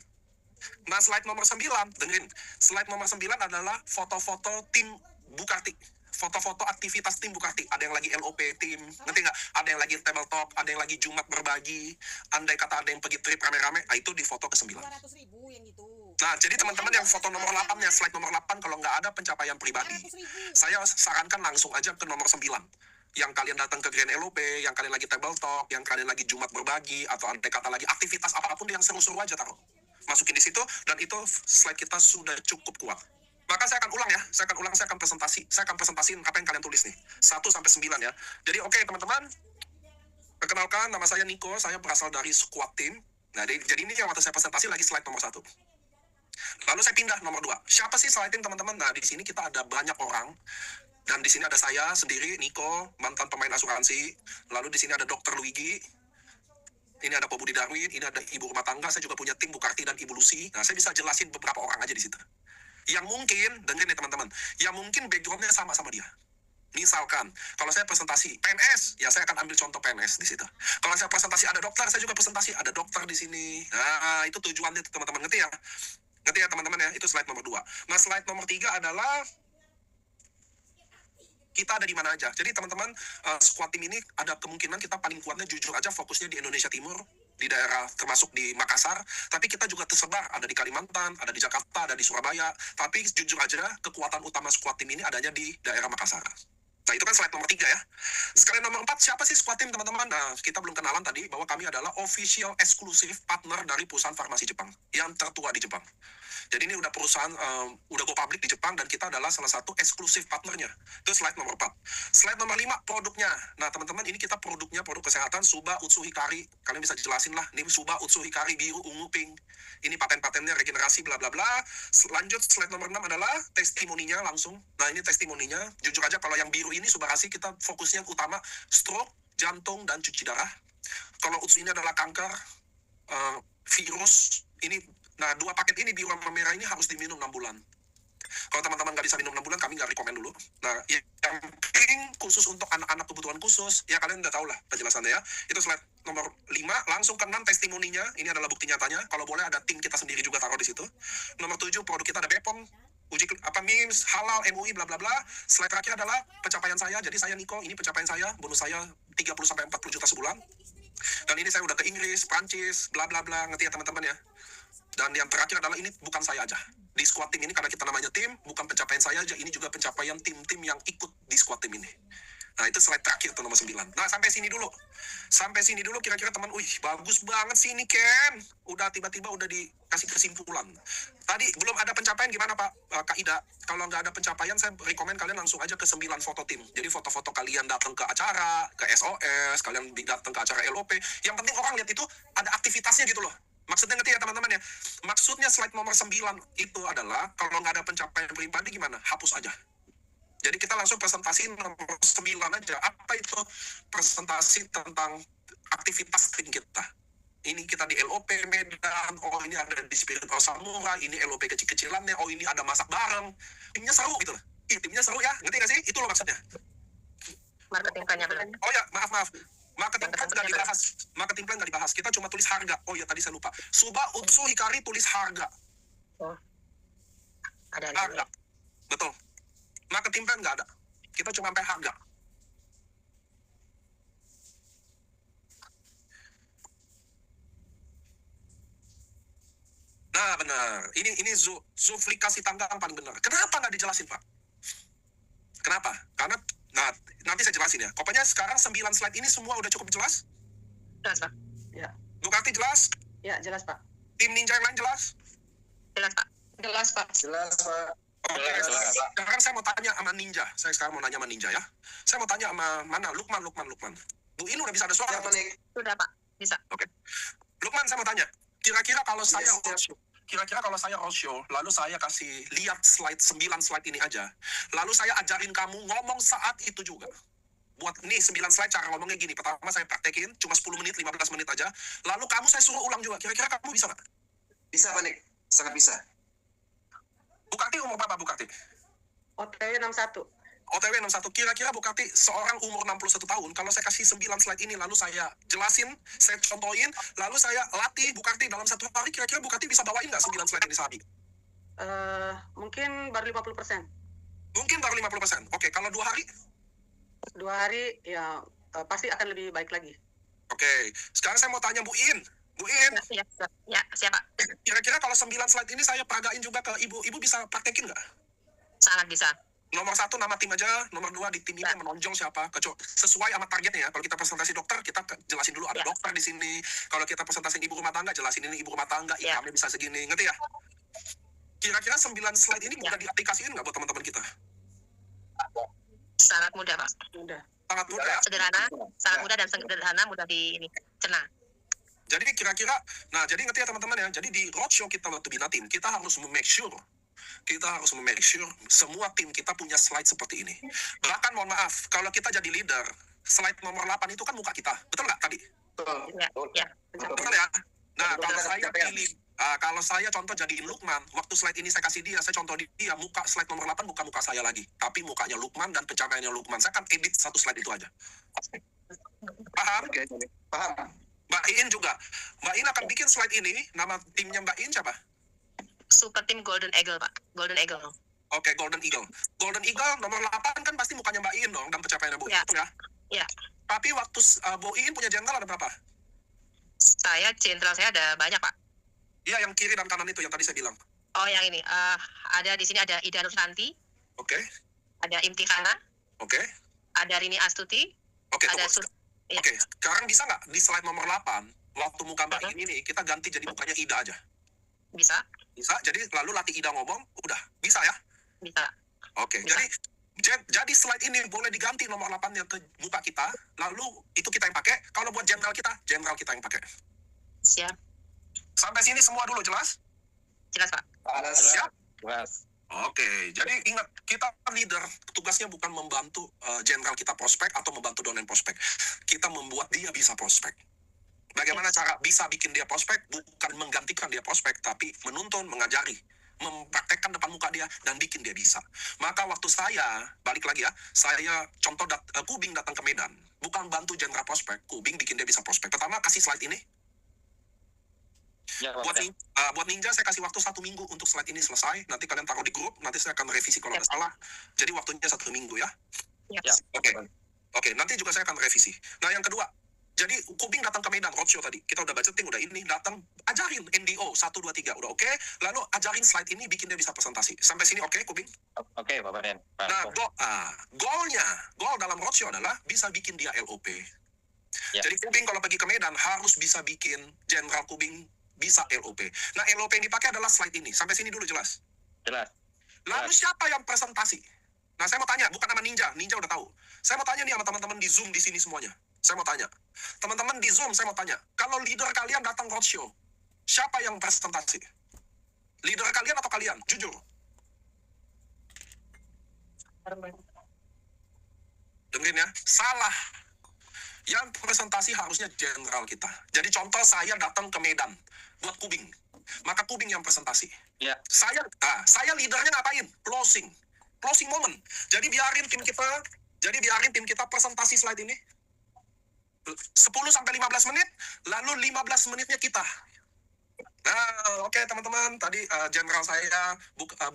Nah, slide nomor 9, dengerin. Slide nomor 9 adalah foto-foto tim Bukarti. Foto-foto aktivitas tim Bukarti. Ada yang lagi LOP tim, ngerti nggak? Ada yang lagi table talk, ada yang lagi Jumat berbagi. Andai kata ada yang pergi trip rame-rame, nah itu di foto ke-9. 500.000 yang gitu. Nah, jadi teman-teman yang foto nomor 8 ya, slide nomor 8, kalau nggak ada pencapaian pribadi, 500.000. saya sarankan langsung aja ke nomor 9. Yang kalian datang ke Grand LOP, yang kalian lagi table talk, yang kalian lagi Jumat berbagi, atau andai kata lagi aktivitas apapun yang seru-seru aja taruh. Masukin di situ, dan itu slide kita sudah cukup kuat. Maka saya akan ulang ya, saya akan presentasiin apa yang kalian tulis nih. 1 sampai 9 ya. Jadi oke, teman-teman, perkenalkan nama saya Niko, saya berasal dari squad team. Nah, jadi ini yang waktu saya presentasi lagi slide nomor 1. Lalu saya pindah nomor 2. Siapa sih slide team teman-teman? Nah, di sini kita ada banyak orang. Dan di sini ada saya sendiri, Niko, mantan pemain asuransi. Lalu di sini ada Dr. Luigi. Ini ada Pak Budi Darwin, ini ada Ibu Rumah Tangga. Saya juga punya tim Bukarti dan Ibu Lucy. Nah, saya bisa jelasin beberapa orang aja di situ. Yang mungkin, dengerin nih teman-teman, yang mungkin background-nya sama dia. Misalkan, kalau saya presentasi PNS, ya saya akan ambil contoh PNS di situ. Kalau saya presentasi ada dokter, saya juga presentasi ada dokter di sini. Nah, itu tujuannya teman-teman, ngerti ya? Ngerti ya teman-teman ya? Itu slide nomor 2. Nah, slide nomor 3 adalah kita ada di mana aja. Jadi teman-teman, squad tim ini ada kemungkinan kita paling kuatnya jujur aja fokusnya di Indonesia Timur, di daerah termasuk di Makassar, tapi kita juga tersebar, ada di Kalimantan, ada di Jakarta, ada di Surabaya, tapi jujur aja kekuatan utama squad tim ini adanya di daerah Makassar. Nah, itu kan slide nomor 3 ya. Sekali nomor 4, siapa sih squad tim teman-teman? Nah, kita belum kenalan tadi bahwa kami adalah official eksklusif partner dari perusahaan farmasi Jepang yang tertua di Jepang. Jadi ini udah perusahaan, udah go public di Jepang, dan kita adalah salah satu eksklusif partnernya. Itu slide nomor 4. Slide nomor 5, produknya. Nah, teman-teman, ini kita produk kesehatan Suba Utsu Hikari. Kalian bisa jelasin lah, ini Suba Utsu Hikari biru, ungu, pink. Ini paten-patennya, regenerasi, bla bla bla. Lanjut, slide nomor 6 adalah testimoninya langsung. Nah, ini testimoninya. Jujur aja, kalau yang biru ini Subarasi, kita fokusnya utama stroke, jantung, dan cuci darah. Kalau Utsu ini adalah kanker, virus, ini. Nah, 2 paket ini biru sama merah ini harus diminum 6 bulan. Kalau teman-teman nggak bisa minum 6 bulan, kami nggak rekomen dulu. Nah, yang pink khusus untuk anak-anak kebutuhan khusus, ya kalian udah tahu lah penjelasannya ya. Itu slide nomor 5, langsung ke 6 testimoninya. Ini adalah bukti nyatanya. Kalau boleh ada tim kita sendiri juga taruh di situ. Nomor 7, produk kita ada BPOM, uji memes, halal, MUI, bla bla bla. Slide terakhir adalah pencapaian saya. Jadi saya Niko, ini pencapaian saya, bonus saya 30-40 juta sebulan. Dan ini saya udah ke Inggris, Prancis, bla bla bla, ngerti ya teman-teman ya. Dan yang terakhir adalah ini bukan saya aja. Di squad tim ini, karena kita namanya tim, bukan pencapaian saya aja, ini juga pencapaian tim-tim yang ikut di squad tim ini. Nah, itu slide terakhir tuh nomor 9. Nah, sampai sini dulu. Sampai sini dulu kira-kira teman, wih, bagus banget sih ini Ken. Udah tiba-tiba udah dikasih kesimpulan. Tadi belum ada pencapaian gimana Pak Kak Ida? Kalau nggak ada pencapaian, saya rekomen kalian langsung aja ke 9 foto tim. Jadi foto-foto kalian datang ke acara, ke SOS, kalian datang ke acara LOP. Yang penting orang lihat itu ada aktivitasnya gitu loh. Maksudnya ngerti ya teman-teman ya? Maksudnya slide nomor 9 itu adalah, kalau nggak ada pencapaian pribadi gimana? Hapus aja. Jadi kita langsung presentasi nomor 9 aja. Apa itu presentasi tentang aktivitas tim kita? Ini kita di LOP Medan, oh ini ada di Spirit of Samurai, ini LOP kecil-kecilannya, oh ini ada masak bareng. Timnya seru gitu loh. Timnya seru ya, ngerti nggak sih? Itu loh maksudnya. Marketing plan-nya belum. Oh ya, maaf. Marketing plan nggak dibahas. Marketing plan nggak dibahas. Kita cuma tulis harga. Oh ya, tadi saya lupa. Suba Utsu Hikari tulis harga. Oh. Ada di Ah, sini. enggak. Betul. Marketing plan nggak ada. Kita cuma sampai harga. Nah, benar. Ini Zulfi kasih tanggapan paling benar. Kenapa nggak dijelasin, Pak? Kenapa? Karena, nah, nanti saya jelasin ya. Pokoknya sekarang 9 slide ini semua udah cukup jelas? Jelas, Pak. Bukati jelas? Ya, jelas Pak. Tim Ninja yang lain jelas? Jelas, Pak. Jelas Pak. Jelas, Pak. Oke, Jelas. sekarang saya mau tanya sama Ninja. Saya sekarang mau nanya sama Ninja ya. Saya mau tanya sama mana? Lukman. Bu In udah bisa ada suara? Siapa nih? Sudah, Pak. Bisa. Lukman, saya mau tanya. Kira-kira kalau saya Yes, roadshow, lalu saya kasih lihat 9 slide ini aja. Lalu saya ajarin kamu ngomong saat itu juga. Buat nih 9 slide cara ngomongnya gini. Pertama saya praktekin cuma 10 menit, 15 menit aja. Lalu kamu saya suruh ulang juga. Kira-kira kamu bisa nggak? Bisa, Pak Nik. Sangat bisa. Bukati umur berapa Bukati? OTW 61. OTW 61. Kira-kira Bukati seorang umur 61 tahun, kalau saya kasih 9 slide ini, lalu saya jelasin, saya contohin, lalu saya latih Bukati dalam 1 hari, kira-kira Bukati bisa bawain nggak 9 slide ini sehari? Mungkin baru 50%. Mungkin baru 50%. Oke, kalau 2 hari? 2 hari ya pasti akan lebih baik lagi. Oke, sekarang saya mau tanya Bu In. Bu In, Ya, siapa? kira-kira kalau 9 slide ini saya peragain juga ke Ibu, Ibu bisa praktekin nggak? Sangat bisa. Nomor 1 nama tim aja, nomor 2 di tim ini yang menonjol siapa, sesuai sama targetnya ya. Kalau kita presentasi dokter, kita jelasin dulu ada Ya. dokter di sini. Kalau kita presentasi ibu rumah tangga, jelasin ini ibu rumah tangga, Ya. income-nya bisa segini, ngerti ya? Kira-kira 9 slide ini mudah diaplikasiin nggak buat teman-teman kita? Sangat mudah, Pak. Udah. Sangat mudah ya. Sederhana, sangat mudah dan sederhana, mudah dicerna. Jadi kira-kira, nah jadi ngerti ya teman-teman ya. Jadi di roadshow kita waktu Bina Tim, kita harus make sure semua tim kita punya slide seperti ini. Bahkan mohon maaf, kalau kita jadi leader, slide nomor 8 itu kan muka kita. Betul nggak tadi? Betul. Ya. Betul ya? Nah, Betul, kalau betul, saya betul. pilih, kalau saya contoh jadiin Lukman, waktu slide ini saya kasih dia, saya contoh dia, muka slide nomor 8 bukan muka saya lagi, tapi mukanya Lukman dan pencapaiannya Lukman. Saya akan edit 1 slide itu aja. Paham? Oke, paham. Mbak In juga. Mbak In akan bikin slide ini, nama timnya Mbak In siapa? Super Team Golden Eagle, Pak. Golden Eagle. Oke, Golden Eagle. Golden Eagle nomor 8 kan pasti mukanya Mbak In dong, dan pencapaiannya Bu In, Ya. betul ya? Ya. Tapi waktu Bu In punya jenderal ada berapa? Jenderal saya ada banyak, Pak. Iya, yang kiri dan kanan itu, yang tadi saya bilang. Oh, yang ini. Ada di sini ada Ida Nursanti, Oke, ada Imtikhana, oke, ada Rini Astuti, oke, ada tunggu. Ya. Oke, sekarang bisa nggak di slide nomor 8, waktu muka Mbak In ini, kita ganti jadi mukanya Ida aja? Bisa, Bisa, jadi lalu latih Ida ngomong, udah, bisa ya? bisa. Oke, Bisa. jadi slide ini boleh diganti nomor 8-nya ke muka kita, lalu itu kita yang pakai, kalau buat jenderal kita yang pakai. Siap. Sampai sini semua dulu, jelas? Jelas, Pak. Siap? Jelas. Oke, jadi ingat, kita leader, tugasnya bukan membantu jenderal kita prospek atau membantu downline prospek. Kita membuat dia bisa prospek. Bagaimana cara bisa bikin dia prospek? Bukan menggantikan dia prospek, tapi menuntun, mengajari, mempraktekkan depan muka dia, dan bikin dia bisa. Maka waktu saya, balik lagi ya, saya contoh Kubing datang ke Medan, bukan bantu jenderal prospek, Kubing bikin dia bisa prospek. Pertama, kasih slide ini. Ya, Buat Ninja saya kasih waktu 1 minggu untuk slide ini selesai. Nanti kalian taruh di grup. Nanti saya akan revisi kalau ada salah. Jadi waktunya 1 minggu ya. Ya. Oke. Nanti juga saya akan revisi. Nah yang kedua, jadi Kubing datang ke Medan roadshow tadi. Kita udah budgeting, udah ini datang, ajarin NDO 1, 2, 3 udah oke. Lalu ajarin slide ini, bikin dia bisa presentasi. Sampai sini oke, Kubing? Oke, Bapak Den. Nah, goal dalam roadshow adalah bisa bikin dia LOP. Ya. Jadi Kubing kalau pergi ke Medan harus bisa bikin Jenderal Kubing bisa LOP. Nah, LOP yang dipakai adalah slide ini. Sampai sini dulu jelas. Jelas. Lalu siapa yang presentasi? Nah, saya mau tanya, bukan sama Ninja. Ninja udah tahu. Saya mau tanya nih sama teman-teman di Zoom di sini semuanya. Saya mau tanya. Teman-teman di Zoom, saya mau tanya. Kalau leader kalian datang roadshow, siapa yang presentasi? Leader kalian atau kalian? Jujur. Dengerin ya. Salah. Yang presentasi harusnya jenderal kita. Jadi contoh saya datang ke Medan buat Kubing. Maka Kubing yang presentasi. Ya. Saya leadernya ngapain? Closing moment. Jadi biarin tim kita presentasi slide ini 10 sampai 15 menit, lalu 15 menitnya kita Nah, oke teman-teman, tadi jenderal saya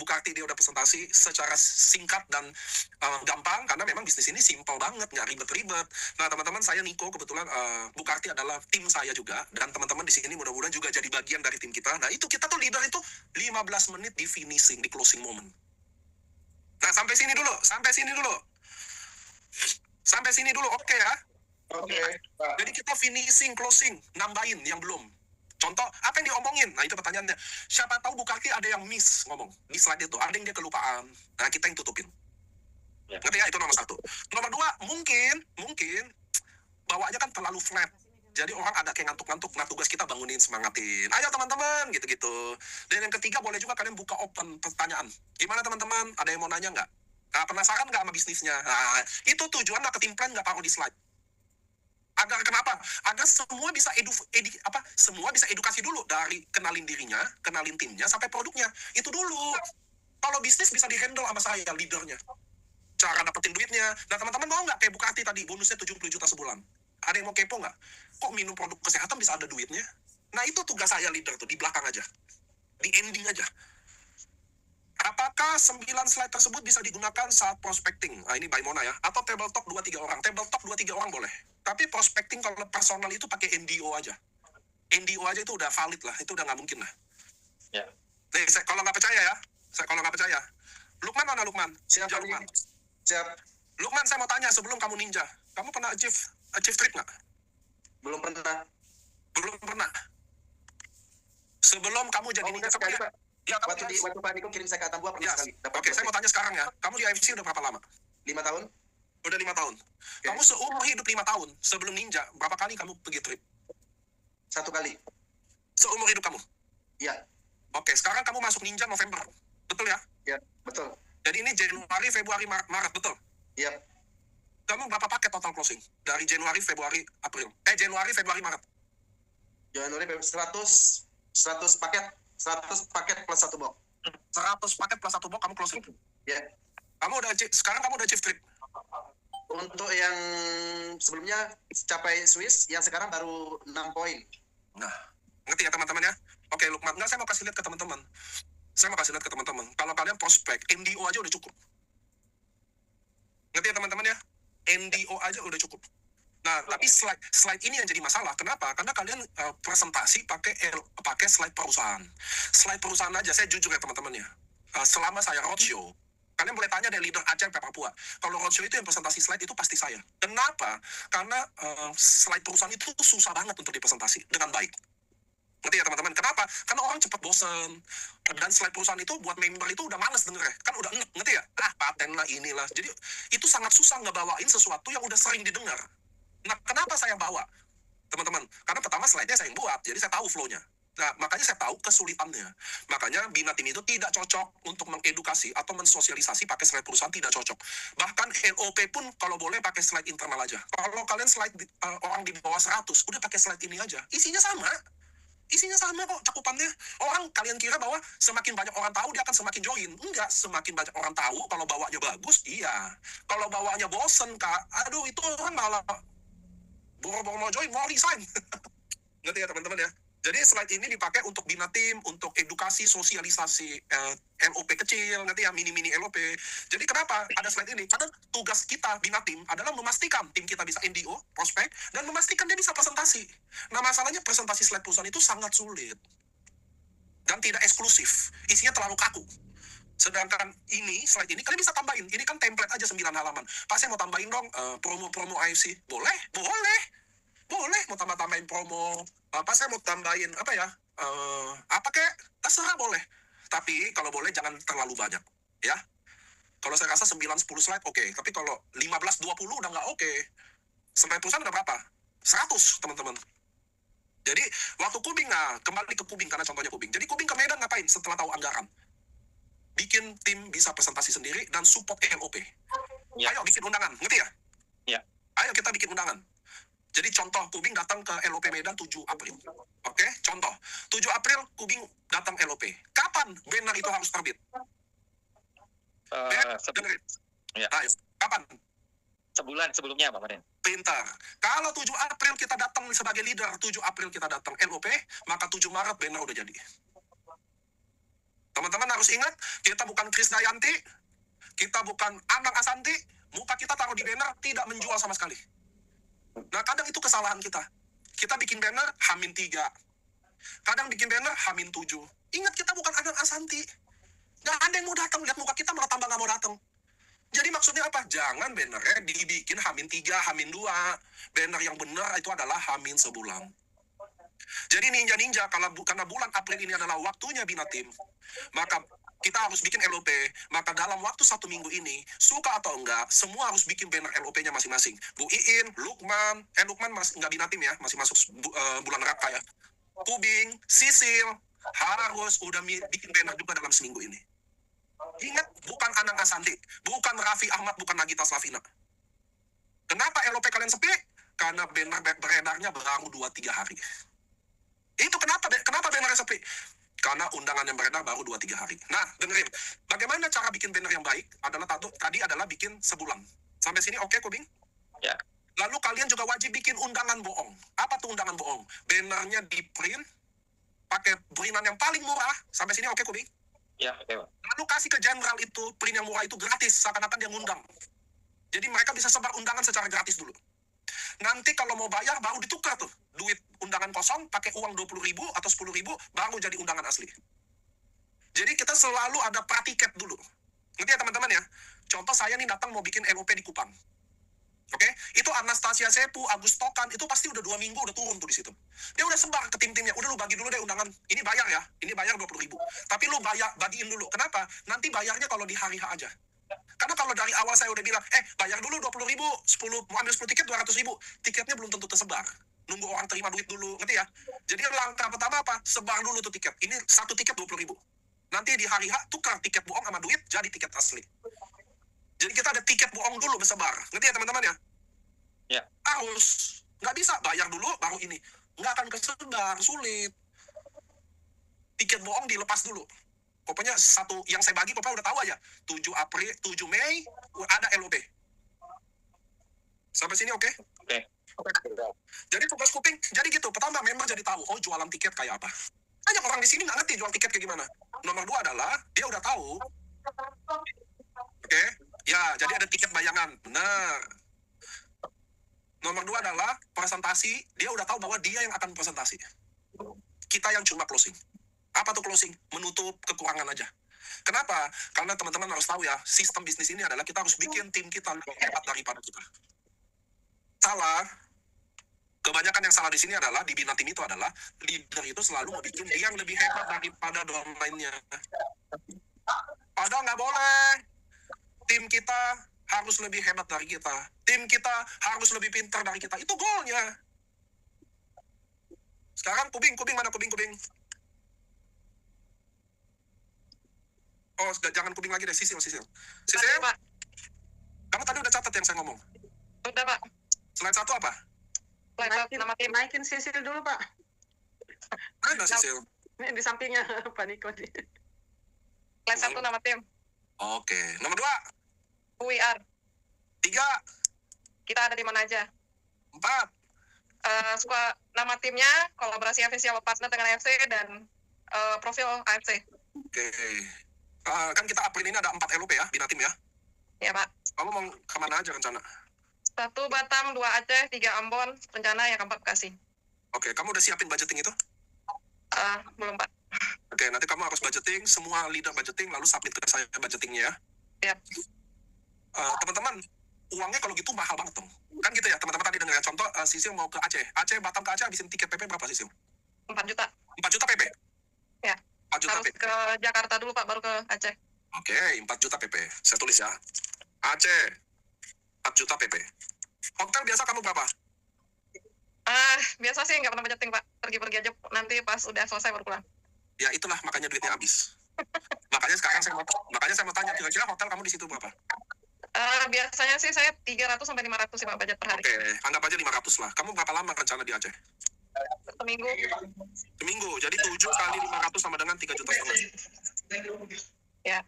Bukarti dia udah presentasi secara singkat dan gampang karena memang bisnis ini simple banget, nggak ribet-ribet. Nah, teman-teman, saya Niko kebetulan Bukarti adalah tim saya juga dan teman-teman di sini mudah-mudahan juga jadi bagian dari tim kita. Nah, itu kita tuh leader itu 15 menit di finishing, di closing moment. Nah, sampai sini dulu, sampai sini dulu. Sampai sini dulu, oke ya? Oke, Pak. Jadi kita finishing, closing, nambahin yang belum. Contoh, apa yang diomongin? Nah, itu pertanyaannya. Siapa tahu Bukarti ada yang miss ngomong di slide itu. Ada yang dia kelupaan. Nah, kita yang tutupin. Ya. Ngerti ya? Itu nomor 1. Nomor 2, mungkin, bawaannya kan terlalu flat. Jadi orang ada kayak ngantuk-ngantuk. Nah, tugas kita bangunin, semangatin. Ayo teman-teman, gitu-gitu. Dan yang ketiga, boleh juga kalian buka open pertanyaan. Gimana teman-teman? Ada yang mau nanya nggak? Nah, penasaran nggak sama bisnisnya? Nah, itu tujuan marketing plan nggak taruh di slide. Agar kenapa? Agar semua bisa semua bisa edukasi dulu dari kenalin dirinya, kenalin timnya sampai produknya. Itu dulu. Kalau bisnis bisa dihandle sama saya, leadernya. Cara dapetin duitnya. Nah, teman-teman mau nggak kayak Bukarti tadi, bonusnya 70 juta sebulan? Ada yang mau kepo nggak? Kok minum produk kesehatan bisa ada duitnya? Nah, itu tugas saya leader tuh, di belakang aja. Di ending aja. Apakah 9 slide tersebut bisa digunakan saat prospecting? Nah, ini by Mona ya. Atau table talk 2-3 orang. Table talk 2-3 orang boleh. Tapi prospecting kalau personal itu pakai NDO aja. NDO aja itu udah valid lah. Itu udah nggak mungkin lah. Ya. Nih, kalau nggak percaya ya. Kalau nggak percaya. Lukman mana Lukman? Siap, Ninja Lukman. Siap. Lukman, saya mau tanya sebelum kamu ninja. Kamu pernah achieve trip nggak? Belum pernah. Belum pernah. Sebelum kamu jadi ninja. Sekali, Pak. Ya, kamu Waktu Pak Niko kirim saya ke Atambua pernah Yes. sekali. Oke, saya mau tanya sekarang ya. Kamu di AFC udah berapa lama? 5 tahun. Udah 5 tahun. Kamu seumur hidup 5 tahun sebelum ninja, berapa kali kamu pergi trip? 1 kali. Seumur hidup kamu? Iya. Oke, sekarang kamu masuk ninja November. Betul ya? Iya, betul. Jadi ini Januari, Februari, Maret, betul? Iya. Kamu berapa paket total closing? Dari Januari, Februari, April? Januari, Februari, Maret. Januari 100 paket. 100 paket plus 1 box. 100 paket plus 1 box kamu closing. Ya. Sekarang kamu udah achieve trip. Untuk yang sebelumnya capai Swiss, yang sekarang baru 6 poin. Nah, ngerti ya teman-teman ya? Oke, Lukman. Nggak, saya mau kasih lihat ke teman-teman. Kalau kalian prospek, NDO aja udah cukup. Ngerti ya teman-teman ya? NDO aja udah cukup. Nah, tapi slide ini yang jadi masalah. Kenapa? Karena kalian presentasi pakai slide perusahaan. Slide perusahaan aja, saya jujur ya teman-teman ya. Selama saya roadshow, kalian boleh tanya dari leader Aceh sampai Papua. Kalau roadshow itu yang presentasi slide itu pasti saya. Kenapa? Karena slide perusahaan itu susah banget untuk dipresentasi dengan baik. Ngerti ya teman-teman? Kenapa? Karena orang cepat bosen. Dan slide perusahaan itu buat member itu udah males denger ya. Kan udah enek, ngerti ya? Paten lah inilah. Jadi itu sangat susah ngebawain sesuatu yang udah sering didengar. Nah, kenapa saya bawa? Teman-teman, karena pertama slide-nya saya yang buat, jadi saya tahu flow-nya. Nah, makanya saya tahu kesulitannya. Makanya Bina Tim itu tidak cocok untuk mengedukasi atau mensosialisasi pakai slide perusahaan, tidak cocok. Bahkan NOP pun kalau boleh pakai slide internal aja. Kalau kalian slide orang di bawah 100, udah pakai slide ini aja. Isinya sama kok cakupannya. Orang kalian kira bahwa semakin banyak orang tahu dia akan semakin join. Enggak, semakin banyak orang tahu kalau bawanya bagus, iya. Kalau bawanya bosen, Kak, aduh itu orang malah boro-boro mau join, mau resign. Ngerti ya teman-teman ya? Jadi slide ini dipakai untuk Bina Tim, untuk edukasi, sosialisasi LOP kecil, ngerti ya, mini-mini LOP. Jadi kenapa ada slide ini? Karena tugas kita Bina Tim adalah memastikan tim kita bisa NDO, prospek, dan memastikan dia bisa presentasi. Nah, masalahnya presentasi slide perusahaan itu sangat sulit. Dan tidak eksklusif. Isinya terlalu kaku. Sedangkan slide ini, kalian bisa tambahin. Ini kan template aja 9 halaman. Pak, saya mau tambahin dong promo-promo AFC. Boleh. Mau tambahin promo. Pak, saya mau tambahin apa kek? Terserah boleh. Tapi kalau boleh jangan terlalu banyak. Ya. Kalau saya rasa 9-10 slide oke. Tapi kalau 15-20 udah nggak oke. Slide perusahaan udah berapa? 100, teman-teman. Jadi, waktu Kubing, kembali ke Kubing, karena contohnya Kubing. Jadi, Kubing ke Medan ngapain setelah tahu anggaran? Bikin tim bisa presentasi sendiri dan support LOP. Ya. Ayo bikin undangan, ngerti ya? Ya. Ayo kita bikin undangan. Jadi contoh, Kubing datang ke LOP Medan 7 April. Oke, contoh. 7 April, Kubing datang LOP. Kapan banner itu harus terbit? Dengerin. Ya. Ayo, kapan? Sebulan sebelumnya, Pak Raden. Pintar. Kalau 7 April kita datang sebagai leader, 7 April kita datang LOP, maka 7 Maret banner udah jadi. Teman-teman harus ingat, kita bukan Krisdayanti, kita bukan Anang Asanti, muka kita taruh di banner tidak menjual sama sekali. Nah, kadang itu kesalahan kita. Kita bikin banner H-3. Kadang bikin banner H-7. Ingat, kita bukan Anang Asanti. Nggak ada yang mau datang, lihat muka kita malah tambah nggak mau datang. Jadi maksudnya apa? Jangan bannernya dibikin H-3, H-2. Banner yang benar itu adalah H- sebulan. Jadi ninja-ninja, karena bulan April ini adalah waktunya Binatim, maka kita harus bikin LOP. Maka dalam waktu 1 minggu ini, suka atau enggak, semua harus bikin banner LOP-nya masing-masing. Bu Iin, Lukman masih nggak Binatim ya, masih masuk bulan Raka ya. Kubing, Sisil, harus udah bikin banner juga dalam seminggu ini. Ingat, bukan Anang Asanti, bukan Raffi Ahmad, bukan Nagita Slavina. Kenapa LOP kalian sepi? Karena banner beredarnya baru 2-3 hari. Itu kenapa bannernya sepi? Karena undangan yang beredar baru 2-3 hari. Nah, dengerin. Bagaimana cara bikin banner yang baik? Tadi adalah bikin sebulan. Sampai sini oke, Kubing? Ya. Lalu kalian juga wajib bikin undangan bohong. Apa tuh undangan bohong? Bannernya di print, pakai printan yang paling murah. Sampai sini oke, Kubing? Ya, oke, Pak. Lalu kasih ke jenderal itu, print yang murah itu gratis. Seakan-akan dia ngundang. Jadi mereka bisa sebar undangan secara gratis dulu. Nanti kalau mau bayar baru ditukar tuh. Duit undangan kosong pakai uang 20.000 atau 10.000 baru jadi undangan asli. Jadi kita selalu ada pratiket dulu. Ngerti ya teman-teman ya? Contoh saya nih datang mau bikin LOP di Kupang. Oke? Itu Anastasia Sepu, Agus Tokan, itu pasti udah 2 minggu udah turun tuh di situ. Dia udah sebar ke tim-timnya. Udah lu bagi dulu deh undangan. Ini bayar ya. Ini bayar 20.000. Tapi lu bagiin dulu. Kenapa? Nanti bayarnya kalau di hari H aja. Karena kalau dari awal saya udah bilang, bayar dulu 20.000, mau ambil 10 tiket 200.000, tiketnya belum tentu tersebar. Nunggu orang terima duit dulu, ngerti ya? Jadi langkah pertama apa? Sebar dulu tuh tiket. Ini 1 tiket 20.000. Nanti di hari H, tukar tiket bohong sama duit, jadi tiket asli. Jadi kita ada tiket bohong dulu bersebar. Ngerti ya teman-teman ya? Ya. Harus. Nggak bisa, bayar dulu, baru ini. Nggak akan kesebar, sulit. Tiket bohong dilepas dulu. Pokoknya satu yang saya bagi pokoknya udah tahu aja. 7 Mei ada LOP. Sampai sini oke? Oke. Jadi tugas Kuping, jadi gitu. Pertama member jadi tahu, oh jualan tiket kayak apa. Banyak orang di sini nggak ngerti jual tiket kayak gimana. Nomor 2 adalah dia udah tahu. Oke? Ya, jadi ada tiket bayangan. Benar. Nomor 2 adalah presentasi. Dia udah tahu bahwa dia yang akan presentasi. Kita yang cuma closing. Apa tuh closing? Menutup kekurangan aja. Kenapa? Karena teman-teman harus tahu ya, sistem bisnis ini adalah kita harus bikin tim kita lebih hebat daripada kita. Salah. Kebanyakan yang salah di sini adalah, di Bina Tim itu adalah, leader itu selalu mau bikin dia yang lebih hebat daripada domainnya. Padahal nggak boleh. Tim kita harus lebih hebat dari kita. Tim kita harus lebih pintar dari kita. Itu goalnya. Sekarang Kubing mana Kubing? Oh, jangan Kubing lagi deh, Sisil. Sisil, Pak. kamu tadi udah catat yang saya ngomong? Udah, Pak. Slide 1 apa? Nama tim. Naikin Sisil dulu, Pak. Mana Sisil? Ini di sampingnya, Pak Niko. Slide 1 nama tim. Oke. Nomor 2. Who we are. 3. Kita ada di mana aja. 4. Suka nama timnya, kolaborasi official partner dengan AFC dan profil AFC. Oke. Kan kita April ini ada 4 LOP ya, Bina Tim ya? Ya, Pak. Kamu mau kemana aja rencana? 1 Batam, 2 Aceh, 3 Ambon, rencana yang keempat Bekasi. Oke, kamu udah siapin budgeting itu? Belum, Pak. Oke, nanti kamu harus budgeting, semua leader budgeting, lalu submit ke saya budgetingnya ya. Siap. Teman-teman, uangnya kalau gitu mahal banget dong. Kan gitu ya, teman-teman tadi dengar ya. Contoh, Sisil mau ke Aceh. Batam ke Aceh habisin tiket PP berapa Sisil? 4 juta. 4 juta PP? Ya. 4 juta Harus PP. ke Jakarta dulu, Pak, baru ke Aceh. Oke, 4 juta PP. Saya tulis ya. Aceh, 4 juta PP. Hotel biasa kamu berapa? Biasa sih nggak pernah budgeting, Pak. Pergi-pergi aja, nanti pas udah selesai baru pulang. Ya itulah, makanya duitnya habis. Makanya sekarang saya mau tanya, kira-kira hotel kamu di situ berapa? Biasanya sih saya 300 sampai 500 sih, Pak, budget per hari. Oke, anggap aja 500 lah. Kamu berapa lama rencana di Aceh? Seminggu. Seminggu, jadi 7 kali 500 sama dengan 3,5 juta. Ya.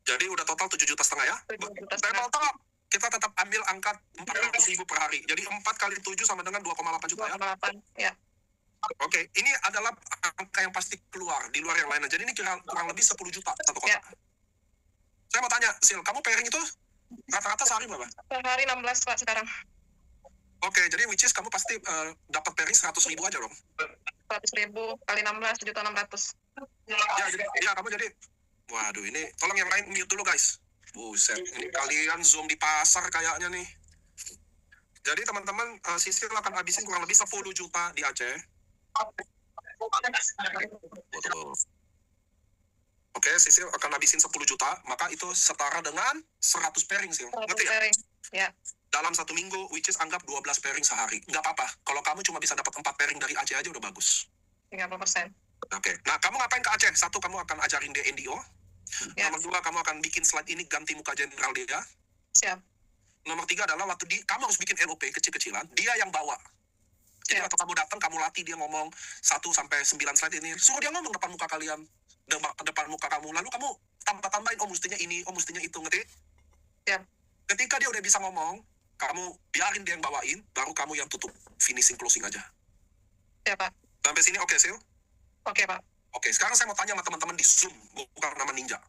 Jadi udah total 7,5 juta ya? 7,5 juta. Saya mau tahu, kita tetap ambil angka 400.000 per hari. Jadi 4 kali 7 sama dengan 2,8 juta ya. 2,8. Ya. Oke, ini adalah angka yang pasti keluar di luar yang lainnya. Jadi ini kurang lebih 10 juta satu kotak. Ya. Saya mau tanya, Sil, kamu pairing itu rata-rata sehari berapa? Sehari 16 Pak sekarang. Oke, jadi which is kamu pasti dapat pairing 100.000 aja dong. 100.000 kali 16 1.600.000. Ya, kamu jadi, waduh ini, tolong yang lain mute dulu guys. Buset, ini kalian zoom di pasar kayaknya nih. Jadi teman-teman, Sisil akan habisin kurang lebih 10 juta di Aceh. Oke, Sisil akan habisin 10 juta, maka itu setara dengan 100 pairing, Sil. Ngerti ya? Ya. Dalam 1 minggu, which is anggap 12 pairing sehari. Nggak apa-apa, kalau kamu cuma bisa dapat 4 pairing dari Aceh aja udah bagus. 30%. Oke, nah kamu ngapain ke Aceh? 1, kamu akan ajarin dia NDO. Ya. Nomor 2, kamu akan bikin slide ini ganti muka jenderal dia. Siap. Nomor 3 adalah waktu kamu harus bikin NOP kecil-kecilan, dia yang bawa. Jadi waktu kamu datang, kamu latih dia ngomong 1 sampai 9 slide ini, suruh dia ngomong depan muka kalian, depan muka kamu, lalu kamu tambah-tambahin, oh mestinya ini, oh mestinya itu, ngerti? Siap. Ketika dia udah bisa ngomong, kamu biarin dia yang bawain, baru kamu yang tutup, finishing, closing aja. Siap, Pak. Sampai sini oke, Sil? Oke, Pak. Oke, sekarang saya mau tanya sama teman-teman di Zoom, bukan nama Ninja.